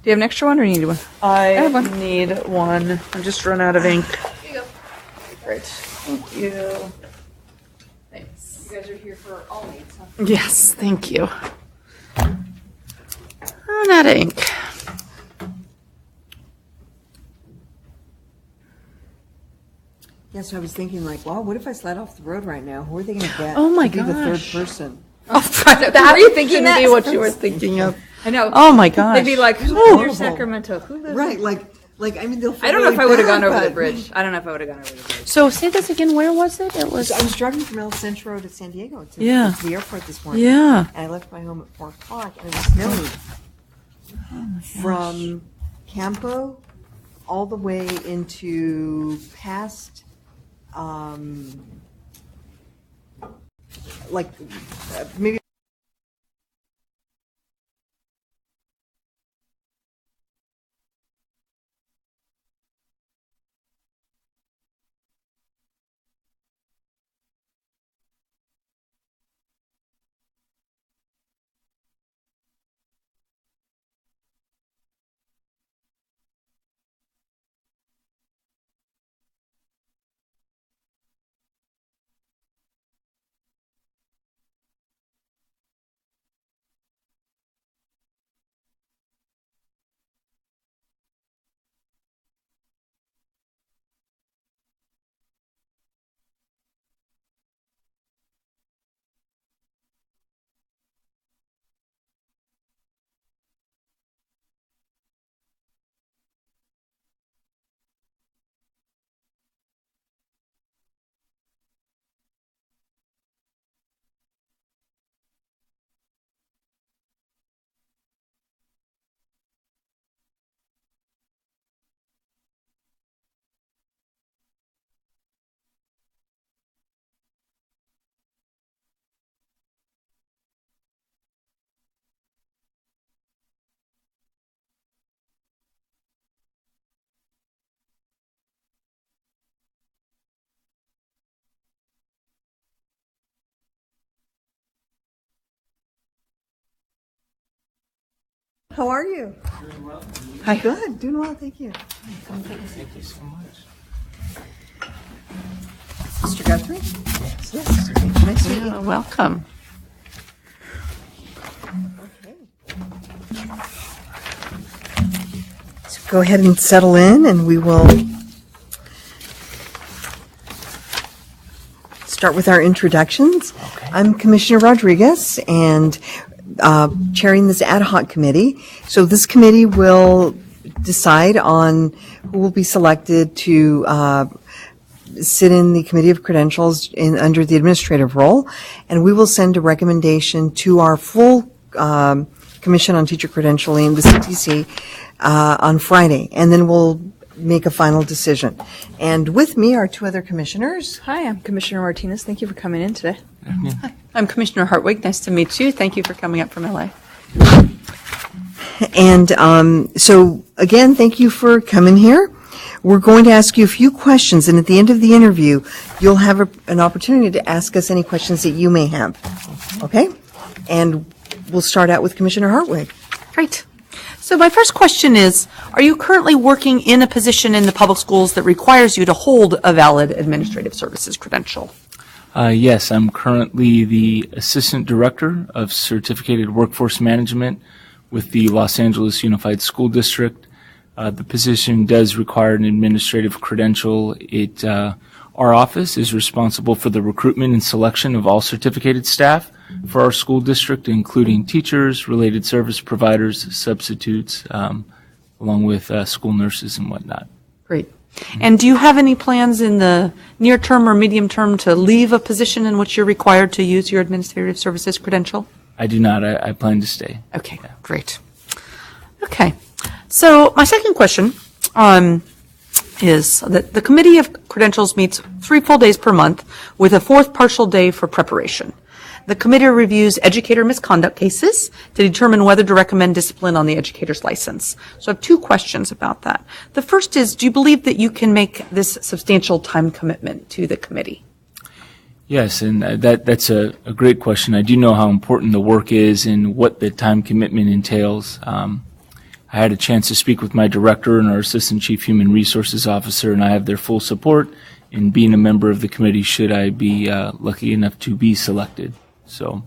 you have an extra one or you need one? I have one. need one. I just run out of ink. Here you go. Great. Thank you. Thanks. You guys are here for all needs, huh? Yes, thank you. Run out of ink. Yeah, so I was thinking, like, wow, what if I slide off the road right now? Who are they going to get Oh, my to be the third gosh. person? That were you thinking shouldn't that? be what you were thinking of. I know. Oh my gosh. They'd be like, who lives horrible. near Sacramento? Who lives Right, like I mean, they'll feel I don't know really if I would have bad, gone over the but- bridge. I don't know if I would have gone over the bridge. So say this again. Where was it? It was. I was driving from El Centro to San Diego to the airport this morning. Yeah. And I left my home at 4 o'clock, and it was snowed from Campo all the way into past, maybe. How are you? Doing well. Hi. Good. Doing well. Thank you. Thank you so much. Mr. Guthrie? Yes. Nice to meet you. Welcome. Okay. So go ahead and settle in, and we will start with our introductions. Okay. I'm Commissioner Rodriguez, and chairing this ad hoc committee. So this committee will decide on who will be selected to sit in the Committee of Credentials under the administrative role, and we will send a recommendation to our full Commission on Teacher Credentialing, the CTC, on Friday, and then we'll make a final decision. And with me are two other commissioners. Hi, I'm Commissioner Martinez. Thank you for coming in today. I'm Commissioner Hartwig. Nice to meet you. Thank you for coming up from LA. And so, again, thank you for coming here. We're going to ask you a few questions, and at the end of the interview, you'll have an opportunity to ask us any questions that you may have. Okay? And we'll start out with Commissioner Hartwig. Great. So my first question is, are you currently working in a position in the public schools that requires you to hold a valid administrative services credential? Yes, I'm currently the Assistant Director of Certificated Workforce Management with the Los Angeles Unified School District. The position does require an administrative credential. Our office is responsible for the recruitment and selection of all certificated staff for our school district, including teachers, related service providers, substitutes, along with school nurses and whatnot. Great. And do you have any plans in the near term or medium term to leave a position in which you're required to use your administrative services credential? I do not. I plan to stay. Okay, great. Okay. So my second question is that the Committee of Credentials meets 3 full days per month with a 4th partial day for preparation. The committee reviews educator misconduct cases to determine whether to recommend discipline on the educator's license. So I have 2 questions about that. The first is, do you believe that you can make this substantial time commitment to the committee? Yes, and that's a great question. I do know how important the work is and what the time commitment entails. I had a chance to speak with my director and our Assistant Chief Human Resources Officer, and I have their full support in being a member of the committee should I be lucky enough to be selected. So,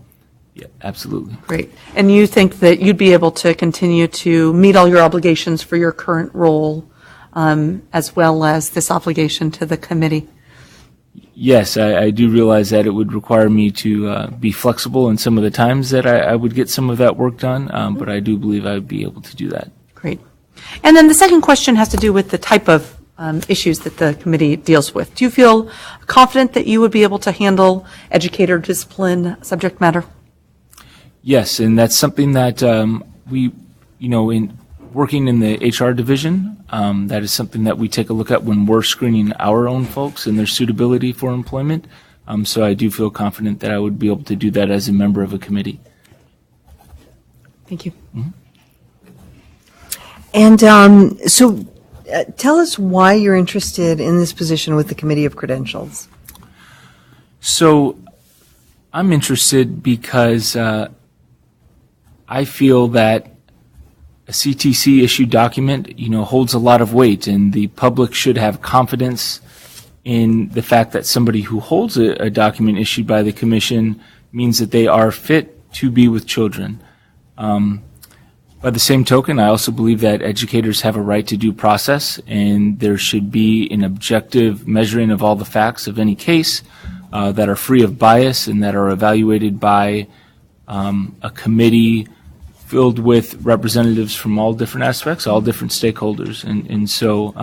yeah, absolutely. Great. And you think that you'd be able to continue to meet all your obligations for your current role as well as this obligation to the committee? Yes, I do realize that it would require me to be flexible in some of the times that I would get some of that work done, but I do believe I would be able to do that. Great. And then the second question has to do with the type of issues that the committee deals with. Do you feel confident that you would be able to handle educator discipline subject matter? Yes, and that's something that in working in the HR division, that is something that we take a look at when we're screening our own folks and their suitability for employment. So I do feel confident that I would be able to do that as a member of a committee. Thank you. Mm-hmm. And so tell us why you're interested in this position with the Committee of Credentials. So I'm interested because I feel that a CTC issued document, holds a lot of weight, and the public should have confidence in the fact that somebody who holds a document issued by the commission means that they are fit to be with children. By the same token, I also believe that educators have a right to due process, and there should be an objective measuring of all the facts of any case that are free of bias and that are evaluated by a committee filled with representatives from all different aspects, all different stakeholders. And so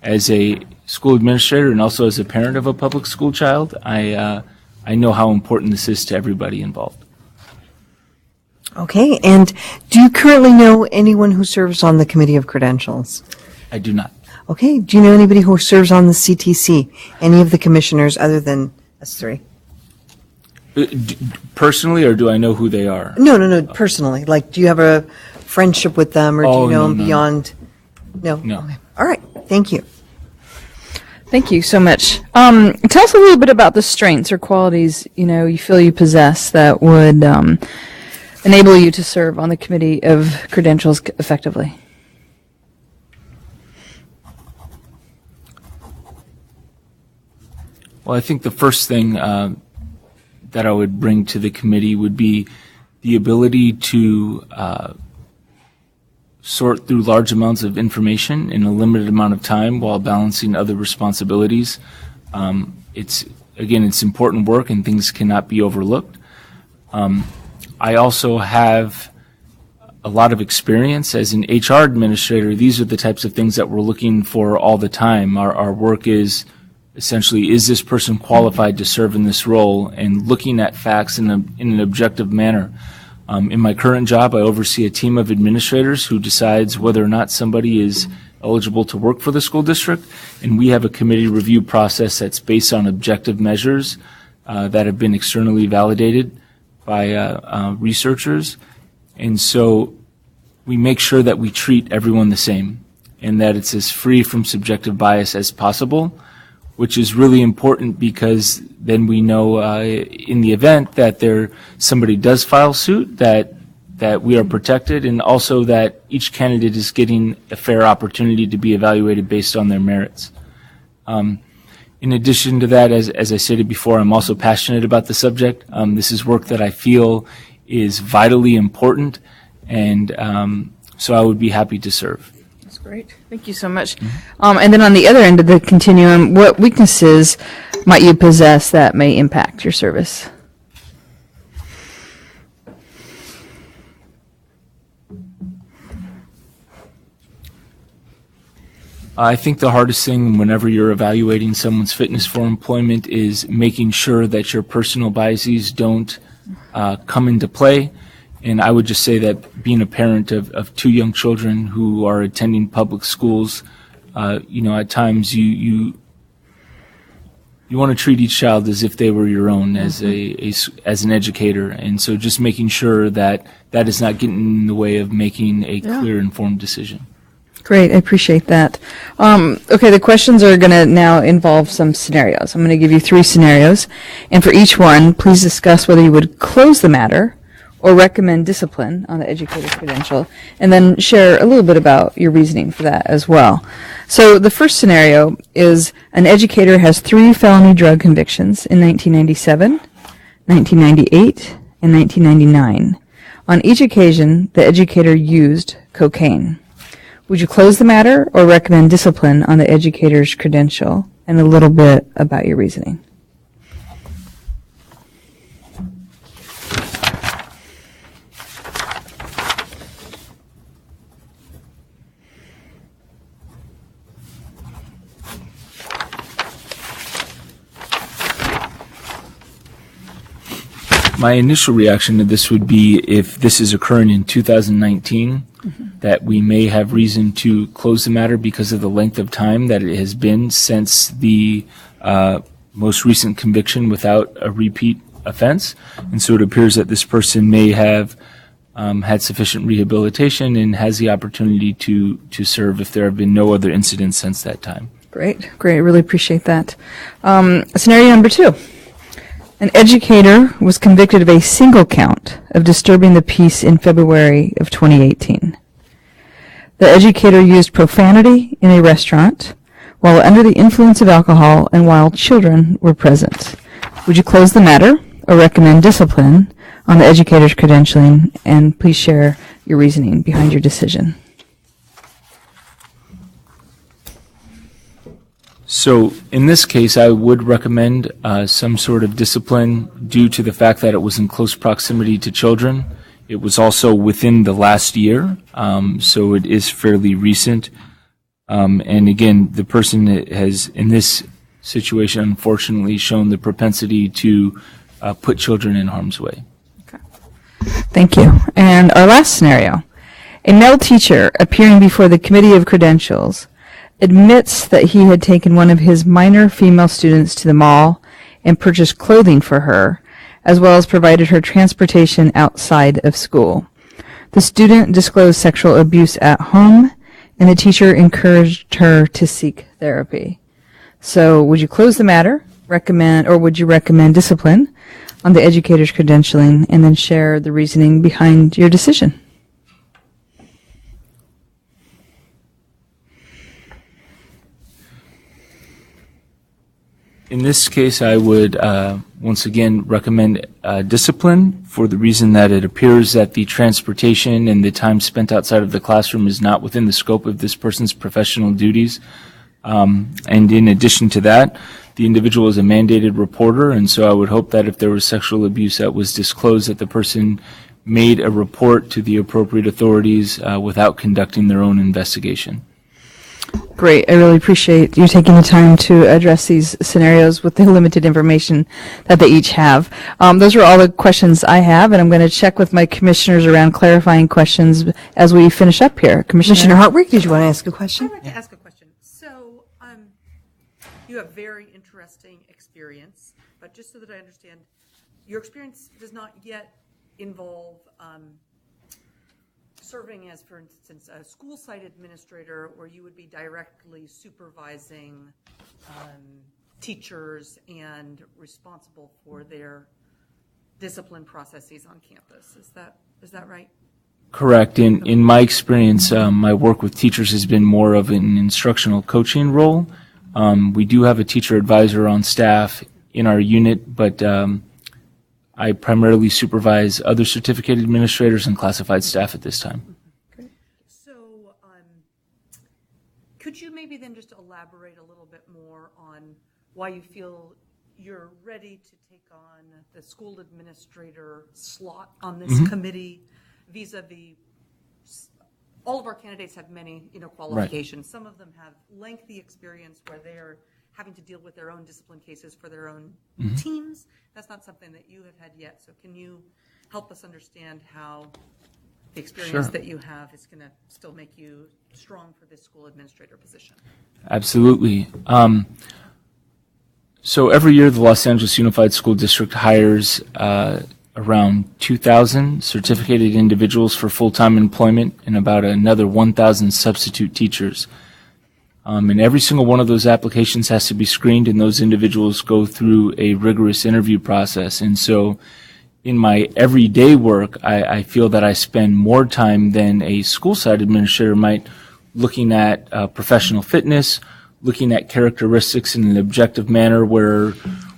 as a school administrator and also as a parent of a public school child, I know how important this is to everybody involved. Okay, and do you currently know anyone who serves on the Committee of Credentials? I do not. Okay, do you know anybody who serves on the CTC? Any of the commissioners other than us 3? Personally, or do I know who they are? No, personally. Like, do you have a friendship with them, or do you know them beyond? No? No. Okay. All right, thank you. Thank you so much. Tell us a little bit about the strengths or qualities, you feel you possess that would enable you to serve on the Committee of Credentials effectively. Well, I think the first thing that I would bring to the committee would be the ability to sort through large amounts of information in a limited amount of time while balancing other responsibilities. It's important work and things cannot be overlooked. I also have a lot of experience as an HR administrator. These are the types of things that we're looking for all the time. Our work is essentially, is this person qualified to serve in this role, and looking at facts in an objective manner. In my current job, I oversee a team of administrators who decides whether or not somebody is eligible to work for the school district, and we have a committee review process that's based on objective measures that have been externally validated by researchers. And so we make sure that we treat everyone the same and that it's as free from subjective bias as possible, which is really important because then we know in the event that somebody does file suit that we are protected, and also that each candidate is getting a fair opportunity to be evaluated based on their merits. In addition to that, as I stated before, I'm also passionate about the subject. This is work that I feel is vitally important, and so I would be happy to serve. That's great. Thank you so much. And then on the other end of the continuum, what weaknesses might you possess that may impact your service? I think the hardest thing whenever you're evaluating someone's fitness for employment is making sure that your personal biases don't come into play. And I would just say that being a parent of two young children who are attending public schools, at times you want to treat each child as if they were your own as as an educator. And so just making sure that that is not getting in the way of making a clear, informed decision. Great, I appreciate that. Okay, the questions are going to now involve some scenarios. I'm going to give you 3 scenarios, and for each one, please discuss whether you would close the matter or recommend discipline on the educator's credential, and then share a little bit about your reasoning for that as well. So the first scenario is an educator has 3 felony drug convictions in 1997, 1998, and 1999. On each occasion, the educator used cocaine. Would you close the matter or recommend discipline on the educator's credential, and a little bit about your reasoning? My initial reaction to this would be, if this is occurring in 2019, that we may have reason to close the matter because of the length of time that it has been since the most recent conviction without a repeat offense. And so it appears that this person may have had sufficient rehabilitation and has the opportunity to serve if there have been no other incidents since that time. Great. Really appreciate that. Scenario number 2. An educator was convicted of a single count of disturbing the peace in February of 2018. The educator used profanity in a restaurant while under the influence of alcohol and while children were present. Would you close the matter or recommend discipline on the educator's credentialing? And please share your reasoning behind your decision. So in this case, I would recommend some sort of discipline due to the fact that it was in close proximity to children. It was also within the last year, so it is fairly recent. And again, the person has, in this situation, unfortunately shown the propensity to put children in harm's way. Okay. Thank you. And our last scenario. A male teacher appearing before the Committee of Credentials admits that he had taken one of his minor female students to the mall and purchased clothing for her, as well as provided her transportation outside of school. The student disclosed sexual abuse at home, and the teacher encouraged her to seek therapy. So would you close the matter, would you recommend discipline on the educator's credentialing, and then share the reasoning behind your decision? In this case, I would once again recommend discipline for the reason that it appears that the transportation and the time spent outside of the classroom is not within the scope of this person's professional duties. And in addition to that, the individual is a mandated reporter, and so I would hope that if there was sexual abuse that was disclosed, that the person made a report to the appropriate authorities without conducting their own investigation. Great. I really appreciate you taking the time to address these scenarios with the limited information that they each have. Those are all the questions I have, and I'm going to check with my commissioners around clarifying questions as we finish up here. Commissioner Hartwig, did you want to ask a question? I'd like to ask a question. So, you have very interesting experience. but just so that I understand, your experience does not yet involve serving as, for instance, a school site administrator, where you would be directly supervising teachers and responsible for their discipline processes on campus. Is that right? Correct. In my experience, my work with teachers has been more of an instructional coaching role. We do have a teacher advisor on staff in our unit, but I primarily supervise other certificate administrators and classified staff at this time. So could you maybe then just elaborate a little bit more on why you feel you're ready to take on the school administrator slot on this committee vis-a-vis all of our candidates have many, qualifications. Right. Some of them have lengthy experience where they're having to deal with their own discipline cases for their own teams. That's not something that you have had yet. So can you help us understand how the experience that you have is going to still make you strong for this school administrator position? Absolutely. So every year, the Los Angeles Unified School District hires around 2,000 certificated individuals for full-time employment and about another 1,000 substitute teachers. And every single one of those applications has to be screened, and those individuals go through a rigorous interview process. And so in my everyday work, I feel that I spend more time than a school site administrator might looking at professional fitness, looking at characteristics in an objective manner where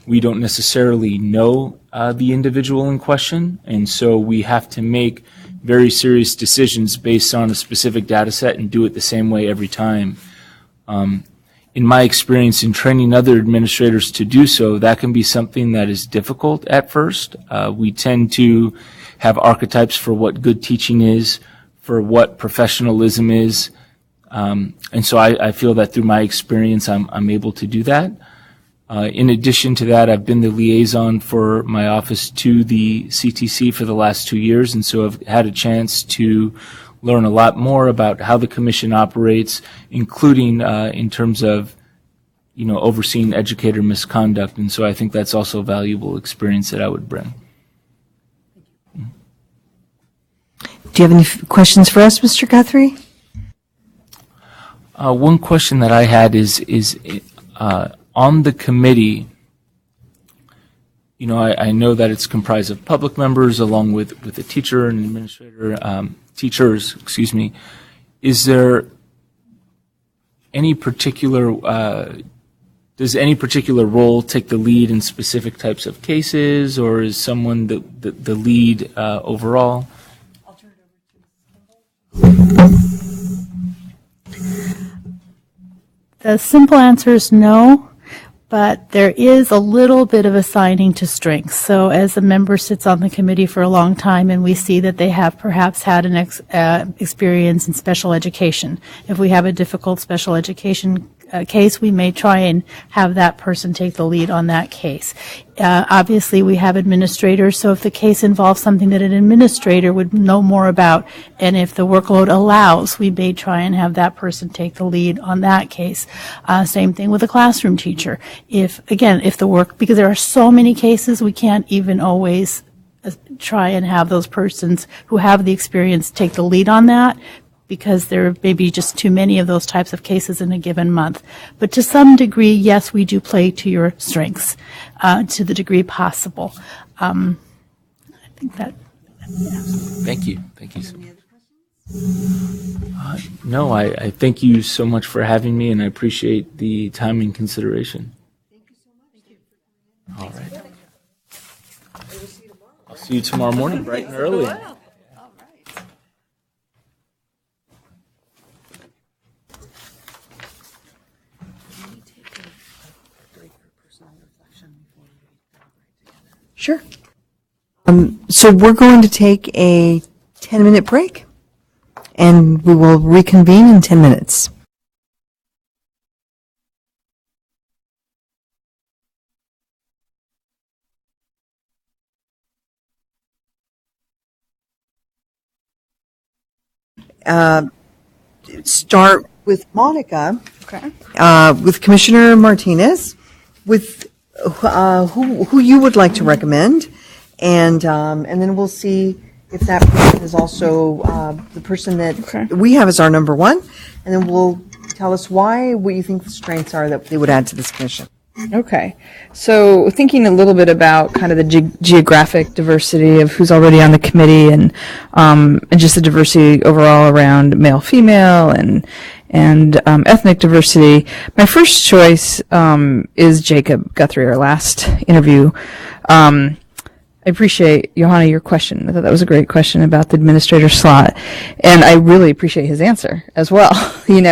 we don't necessarily know the individual in question, and so we have to make very serious decisions based on a specific data set and do it the same way every time. In my experience in training other administrators to do so, that can be something that is difficult at first. We tend to have archetypes for what good teaching is, for what professionalism is, and so I feel that through my experience I'm able to do that. In addition to that, I've been the liaison for my office to the CTC for the last 2 years, and so I've had a chance to learn a lot more about how the commission operates, including in terms of, overseeing educator misconduct, and so I think that's also a valuable experience that I would bring. Do you have any questions for us, Mr. Guthrie? One question that I had is on the committee, I know that it's comprised of public members along with a teacher and administrator, teachers, Is there any particular, does any particular role take the lead in specific types of cases, or is someone the lead overall? I'll turn it over to Ms. Kimball. The simple answer is no. But there is a little bit of assigning to strengths. So as a member sits on the committee for a long time and we see that they have perhaps had an experience in special education, if we have a difficult special education case, we may try and have that person take the lead on that case. Obviously, we have administrators, so if the case involves something that an administrator would know more about, and if the workload allows, we may try and have that person take the lead on that case. Same thing with a classroom teacher. If the work, because there are so many cases, we can't even always try and have those persons who have the experience take the lead on that, because there may be just too many of those types of cases in a given month. But to some degree, yes, we do play to your strengths, to the degree possible. I think that. Yeah. Thank you. Thank you. No, I thank you so much for having me, and I appreciate the time and consideration. Thank you so much. Thank you. All right. I'll see you tomorrow morning, bright and early. Sure. So we're going to take a 10-minute break, and we will reconvene in 10 minutes. Start with Monica. Okay. With Commissioner Martinez, with who you would like to recommend, and then we'll see if that person is also the person that we have as our number one, and then we'll tell us why, what you think the strengths are that they would add to this commission. Okay. So thinking a little bit about kind of the geographic diversity of who's already on the committee and just the diversity overall around male, female, and ethnic diversity. My first choice is Jacob Guthrie, our last interview. I appreciate, Johanna, your question. I thought that was a great question about the administrator slot, and I really appreciate his answer as well. And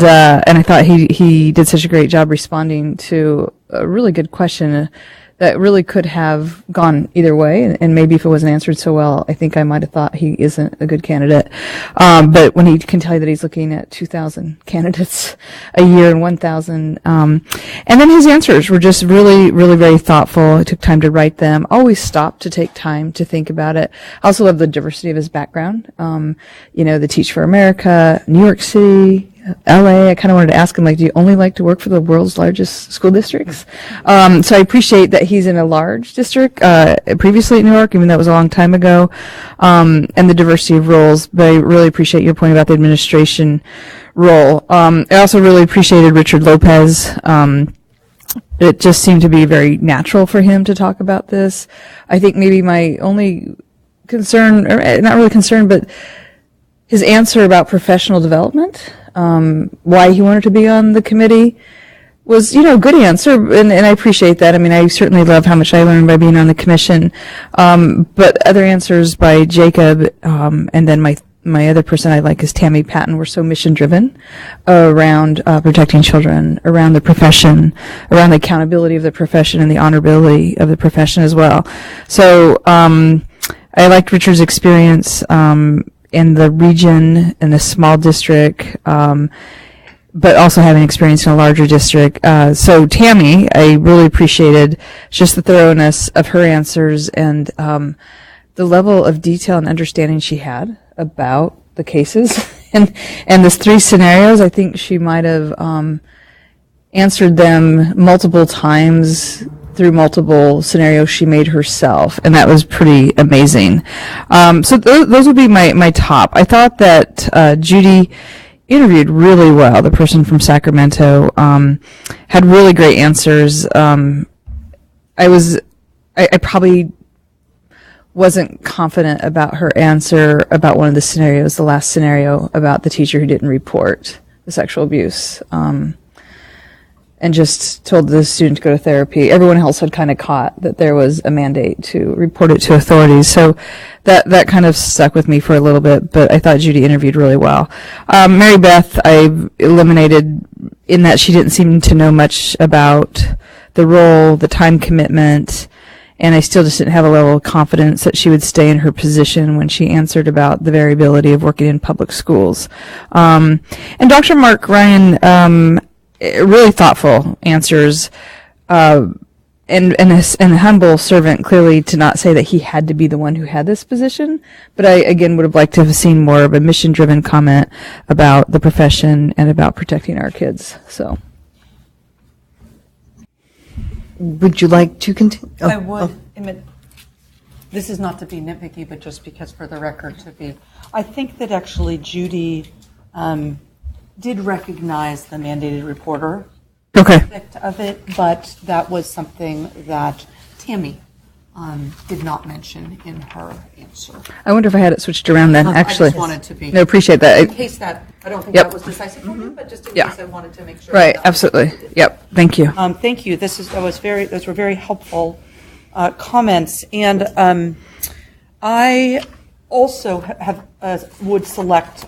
I thought he did such a great job responding to a really good question that really could have gone either way, and maybe if it wasn't answered so well, I think I might have thought he isn't a good candidate. But when he can tell you that he's looking at 2,000 candidates a year and 1,000, and then his answers were just really, really very thoughtful. He took time to write them, always stopped to take time to think about it. I also love the diversity of his background. The Teach for America, New York City, LA. I kind of wanted to ask him, do you only like to work for the world's largest school districts? So I appreciate that he's in a large district, previously in New York, even though it was a long time ago, and the diversity of roles. But I really appreciate your point about the administration role. I also really appreciated Richard Lopez. It just seemed to be very natural for him to talk about this. I think maybe my only concern, or not really concern, but his answer about professional development, why he wanted to be on the committee, was, a good answer, and I appreciate that. I mean, I certainly love how much I learned by being on the commission. But other answers by Jacob, and then my other person I like is Tammy Patton, were so mission-driven around protecting children, around the profession, around the accountability of the profession and the honorability of the profession as well. So I liked Richard's experience in the region, in a small district, but also having experience in a larger district. So Tammy, I really appreciated just the thoroughness of her answers and the level of detail and understanding she had about the cases. and those 3 scenarios, I think she might have answered them multiple times through multiple scenarios she made herself, and that was pretty amazing. So those would be my top. I thought that Judy interviewed really well. The person from Sacramento had really great answers. I probably wasn't confident about her answer about one of the scenarios, the last scenario about the teacher who didn't report the sexual abuse. And just told the student to go to therapy. Everyone else had kind of caught that there was a mandate to report it to authorities. So that kind of stuck with me for a little bit, but I thought Judy interviewed really well. Mary Beth, I eliminated in that she didn't seem to know much about the role, the time commitment, and I still just didn't have a level of confidence that she would stay in her position when she answered about the variability of working in public schools. And Dr. Mark Ryan, really thoughtful answers, and a humble servant, clearly, to not say that he had to be the one who had this position. But I, again, would have liked to have seen more of a mission-driven comment about the profession and about protecting our kids. So, would you like to continue? I would. This is not to be nitpicky, but just because for the record to be. I think that actually Judy did recognize the mandated reporter aspect of it, but that was something that Tammy did not mention in her answer. I wonder if I had it switched around then, actually. I just wanted to be. No, appreciate that. In case that, I don't think that was decisive for you, but just in case I wanted to make sure. Right, absolutely. Yep, thank you. Thank you. Those were very helpful comments, and I also would select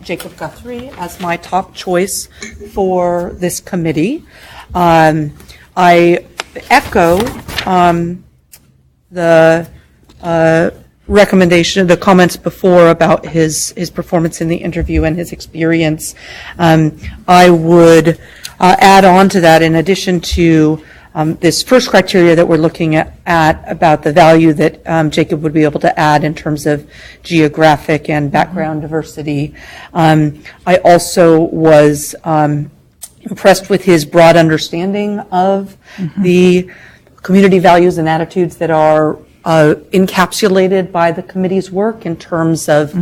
Jacob Guthrie as my top choice for this committee. I echo the recommendation, the comments before about his performance in the interview and his experience. I would add on to that, in addition to this first criteria that we're looking at about the value that Jacob would be able to add in terms of geographic and background diversity. I also was impressed with his broad understanding of the community values and attitudes that are encapsulated by the committee's work in terms of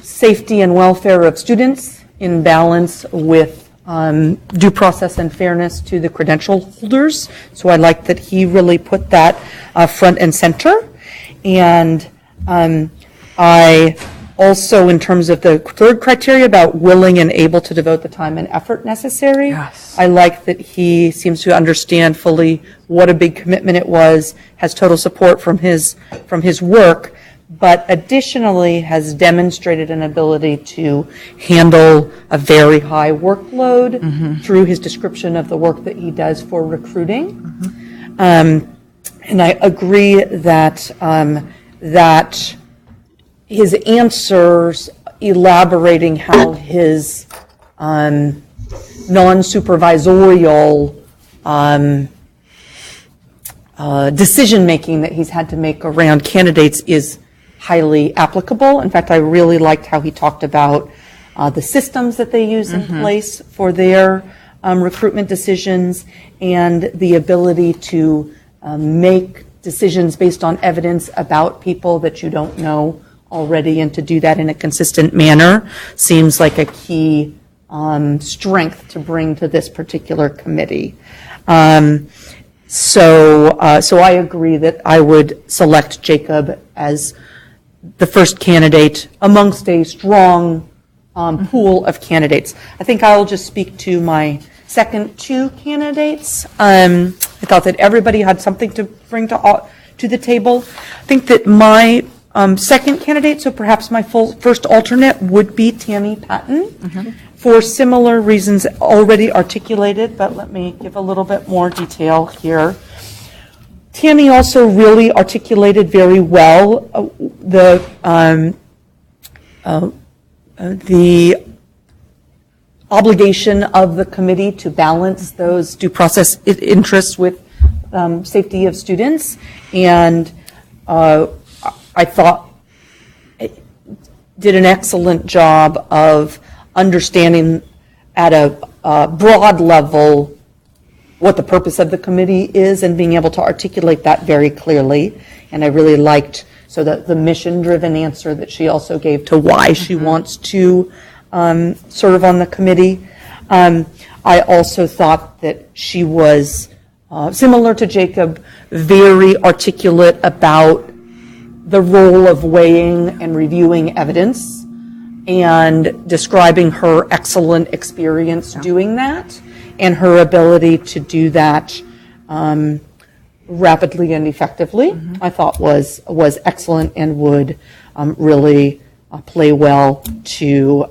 safety and welfare of students in balance with due process and fairness to the credential holders. So I like that he really put that front and center. And I also, in terms of the third criteria about willing and able to devote the time and effort necessary, Yes. I like that he seems to understand fully what a big commitment it was, has total support from his work, but additionally has demonstrated an ability to handle a very high workload through his description of the work that he does for recruiting. And I agree that that his answers elaborating how his non-supervisorial decision-making that he's had to make around candidates is highly applicable. In fact, I really liked how he talked about the systems that they use in place for their recruitment decisions and the ability to make decisions based on evidence about people that you don't know already, and to do that in a consistent manner seems like a key strength to bring to this particular committee. So I agree that I would select Jacob as the first candidate amongst a strong pool of candidates. I think I'll just speak to my second two candidates. I thought that everybody had something to bring to the table. I think that my second candidate, so perhaps my first alternate, would be Tammy Patton, for similar reasons already articulated, but let me give a little bit more detail here. Tammy also really articulated very well the obligation of the committee to balance those due process interests with safety of students, and I thought it did an excellent job of understanding at a broad level what the purpose of the committee is and being able to articulate that very clearly. And I really liked the mission-driven answer that she also gave to why she wants to serve on the committee. I also thought that she was, similar to Jacob, very articulate about the role of weighing and reviewing evidence and describing her excellent experience doing that, and her ability to do that rapidly and effectively, I thought was excellent and would really play well to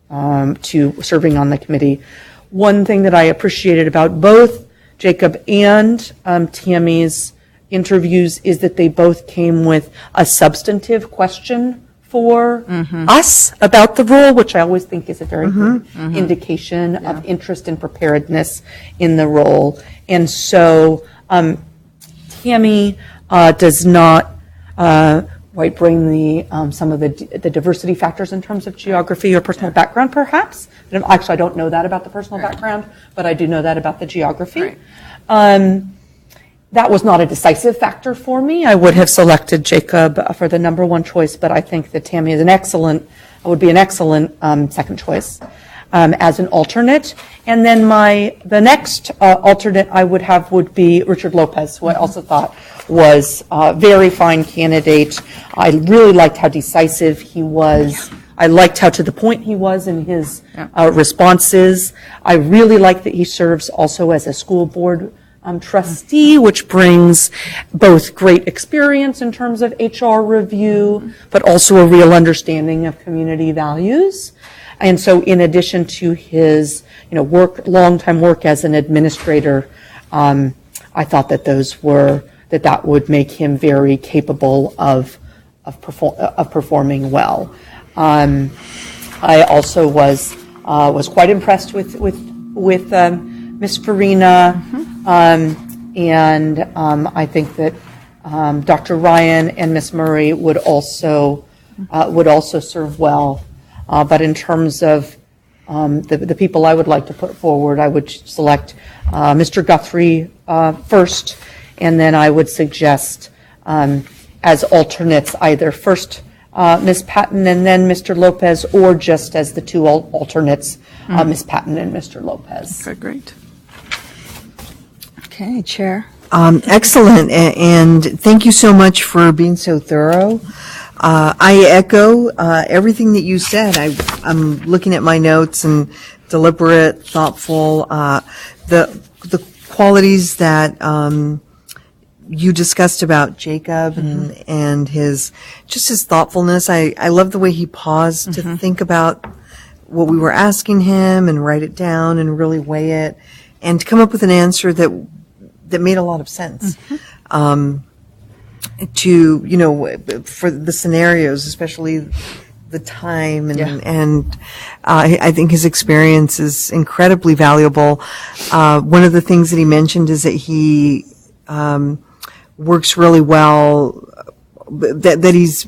serving on the committee. One thing that I appreciated about both Jacob and Tammy's interviews is that they both came with a substantive question for us about the role, which I always think is a very good indication of interest and preparedness in the role. And so Tammy does not quite bring the some of the diversity factors in terms of geography or personal background, perhaps. Actually, I don't know that about the personal background, but I do know that about the geography. That was not a decisive factor for me. I would have selected Jacob for the number one choice, but I think that Tammy is would be an excellent second choice as an alternate. And then the next alternate I would have would be Richard Lopez, who I also thought was a very fine candidate. I really liked how decisive he was. I liked how to the point he was in his responses. I really like that he serves also as a school board trustee, which brings both great experience in terms of HR review, but also a real understanding of community values. And so in addition to his, long-time work as an administrator, I thought that that would make him very capable of performing well. I also was quite impressed with Ms. Farina, and I think that Dr. Ryan and Ms. Murray would also serve well. But in terms of the people I would like to put forward, I would select Mr. Guthrie first, and then I would suggest as alternates either first Ms. Patton and then Mr. Lopez, or just as the two alternates, Ms. Patton and Mr. Lopez. Okay, great. Okay, Chair. Excellent, and thank you so much for being so thorough. I echo everything that you said. I'm looking at my notes, and deliberate, thoughtful, the qualities that you discussed about Jacob and his thoughtfulness. I love the way he paused to think about what we were asking him and write it down and really weigh it and to come up with an answer that made a lot of sense. For the scenarios, especially the time and I think his experience is incredibly valuable. One of the things that he mentioned is that he works really well, that he's,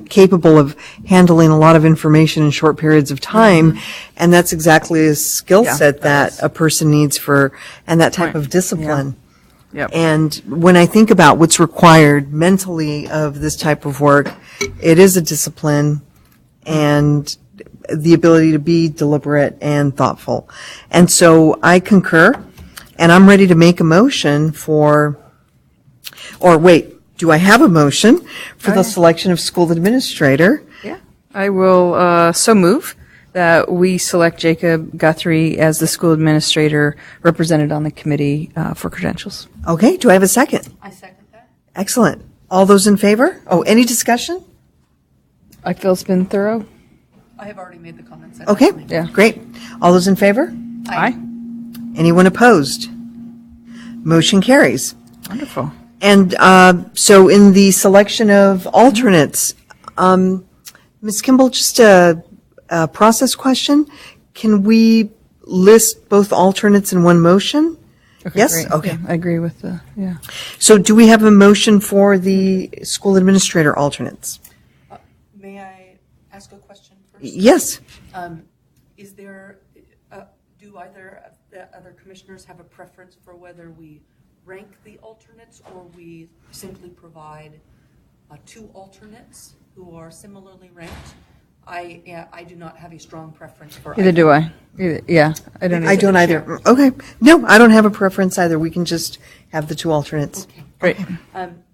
capable of handling a lot of information in short periods of time. And that's exactly a skill set that a person needs and that type of discipline. Yep. And when I think about what's required mentally of this type of work, it is a discipline and the ability to be deliberate and thoughtful. And so I concur, and I'm ready to make a motion do I have a motion for the selection of school administrator? Yeah. I will so move that we select Jacob Guthrie as the school administrator represented on the committee for credentials. Okay, do I have a second? I second that. Excellent. All those in favor? Oh, any discussion? I feel it's been thorough. I have already made the comments. Okay, great. All those in favor? Aye. Anyone opposed? Motion carries. Wonderful. And so in the selection of alternates, Ms. Kimball, just a process question. Can we list both alternates in one motion? Okay, Yes? great. Okay. Yeah, I agree with yeah. So do we have a motion for the school administrator alternates? May I ask a question first? Yes. Is there, do either of the other commissioners have a preference for whether we rank the alternates or we simply provide two alternates who are similarly ranked? I do not have a strong preference for Either do I. Yeah, I don't. I don't either. Okay. No, I don't have a preference either. We can just have the two alternates. Okay. Great.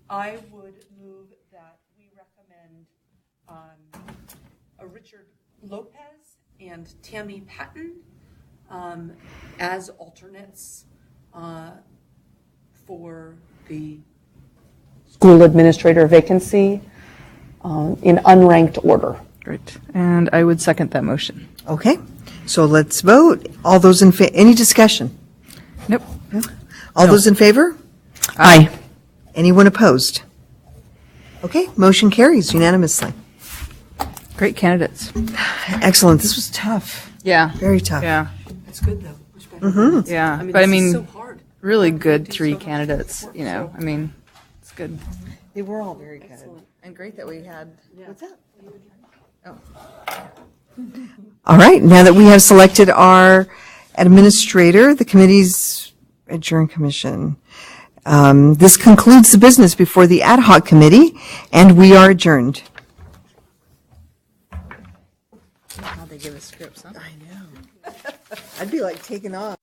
I would move that we recommend Richard Lopez and Tammy Patton as alternates for the School administrator vacancy in unranked order. Great. And I would second that motion. Okay. So let's vote. All those in any discussion? Nope. All those in favor? Aye. Anyone opposed? Okay, motion carries unanimously. Great candidates. Excellent. This was tough. Yeah. Very tough. Yeah. That's good, though. Much better. Yeah. I mean, But I this is mean, so hard. really good do three so much candidates, work, you know. so- I mean, it's good. They were all very good. Excellent. And great that we had. What's that? All right, now that we have selected our administrator, the committee's adjourned commission. This concludes the business before the ad hoc committee, and we are adjourned. How they give us scripts, huh? I know. I'd be like taking off.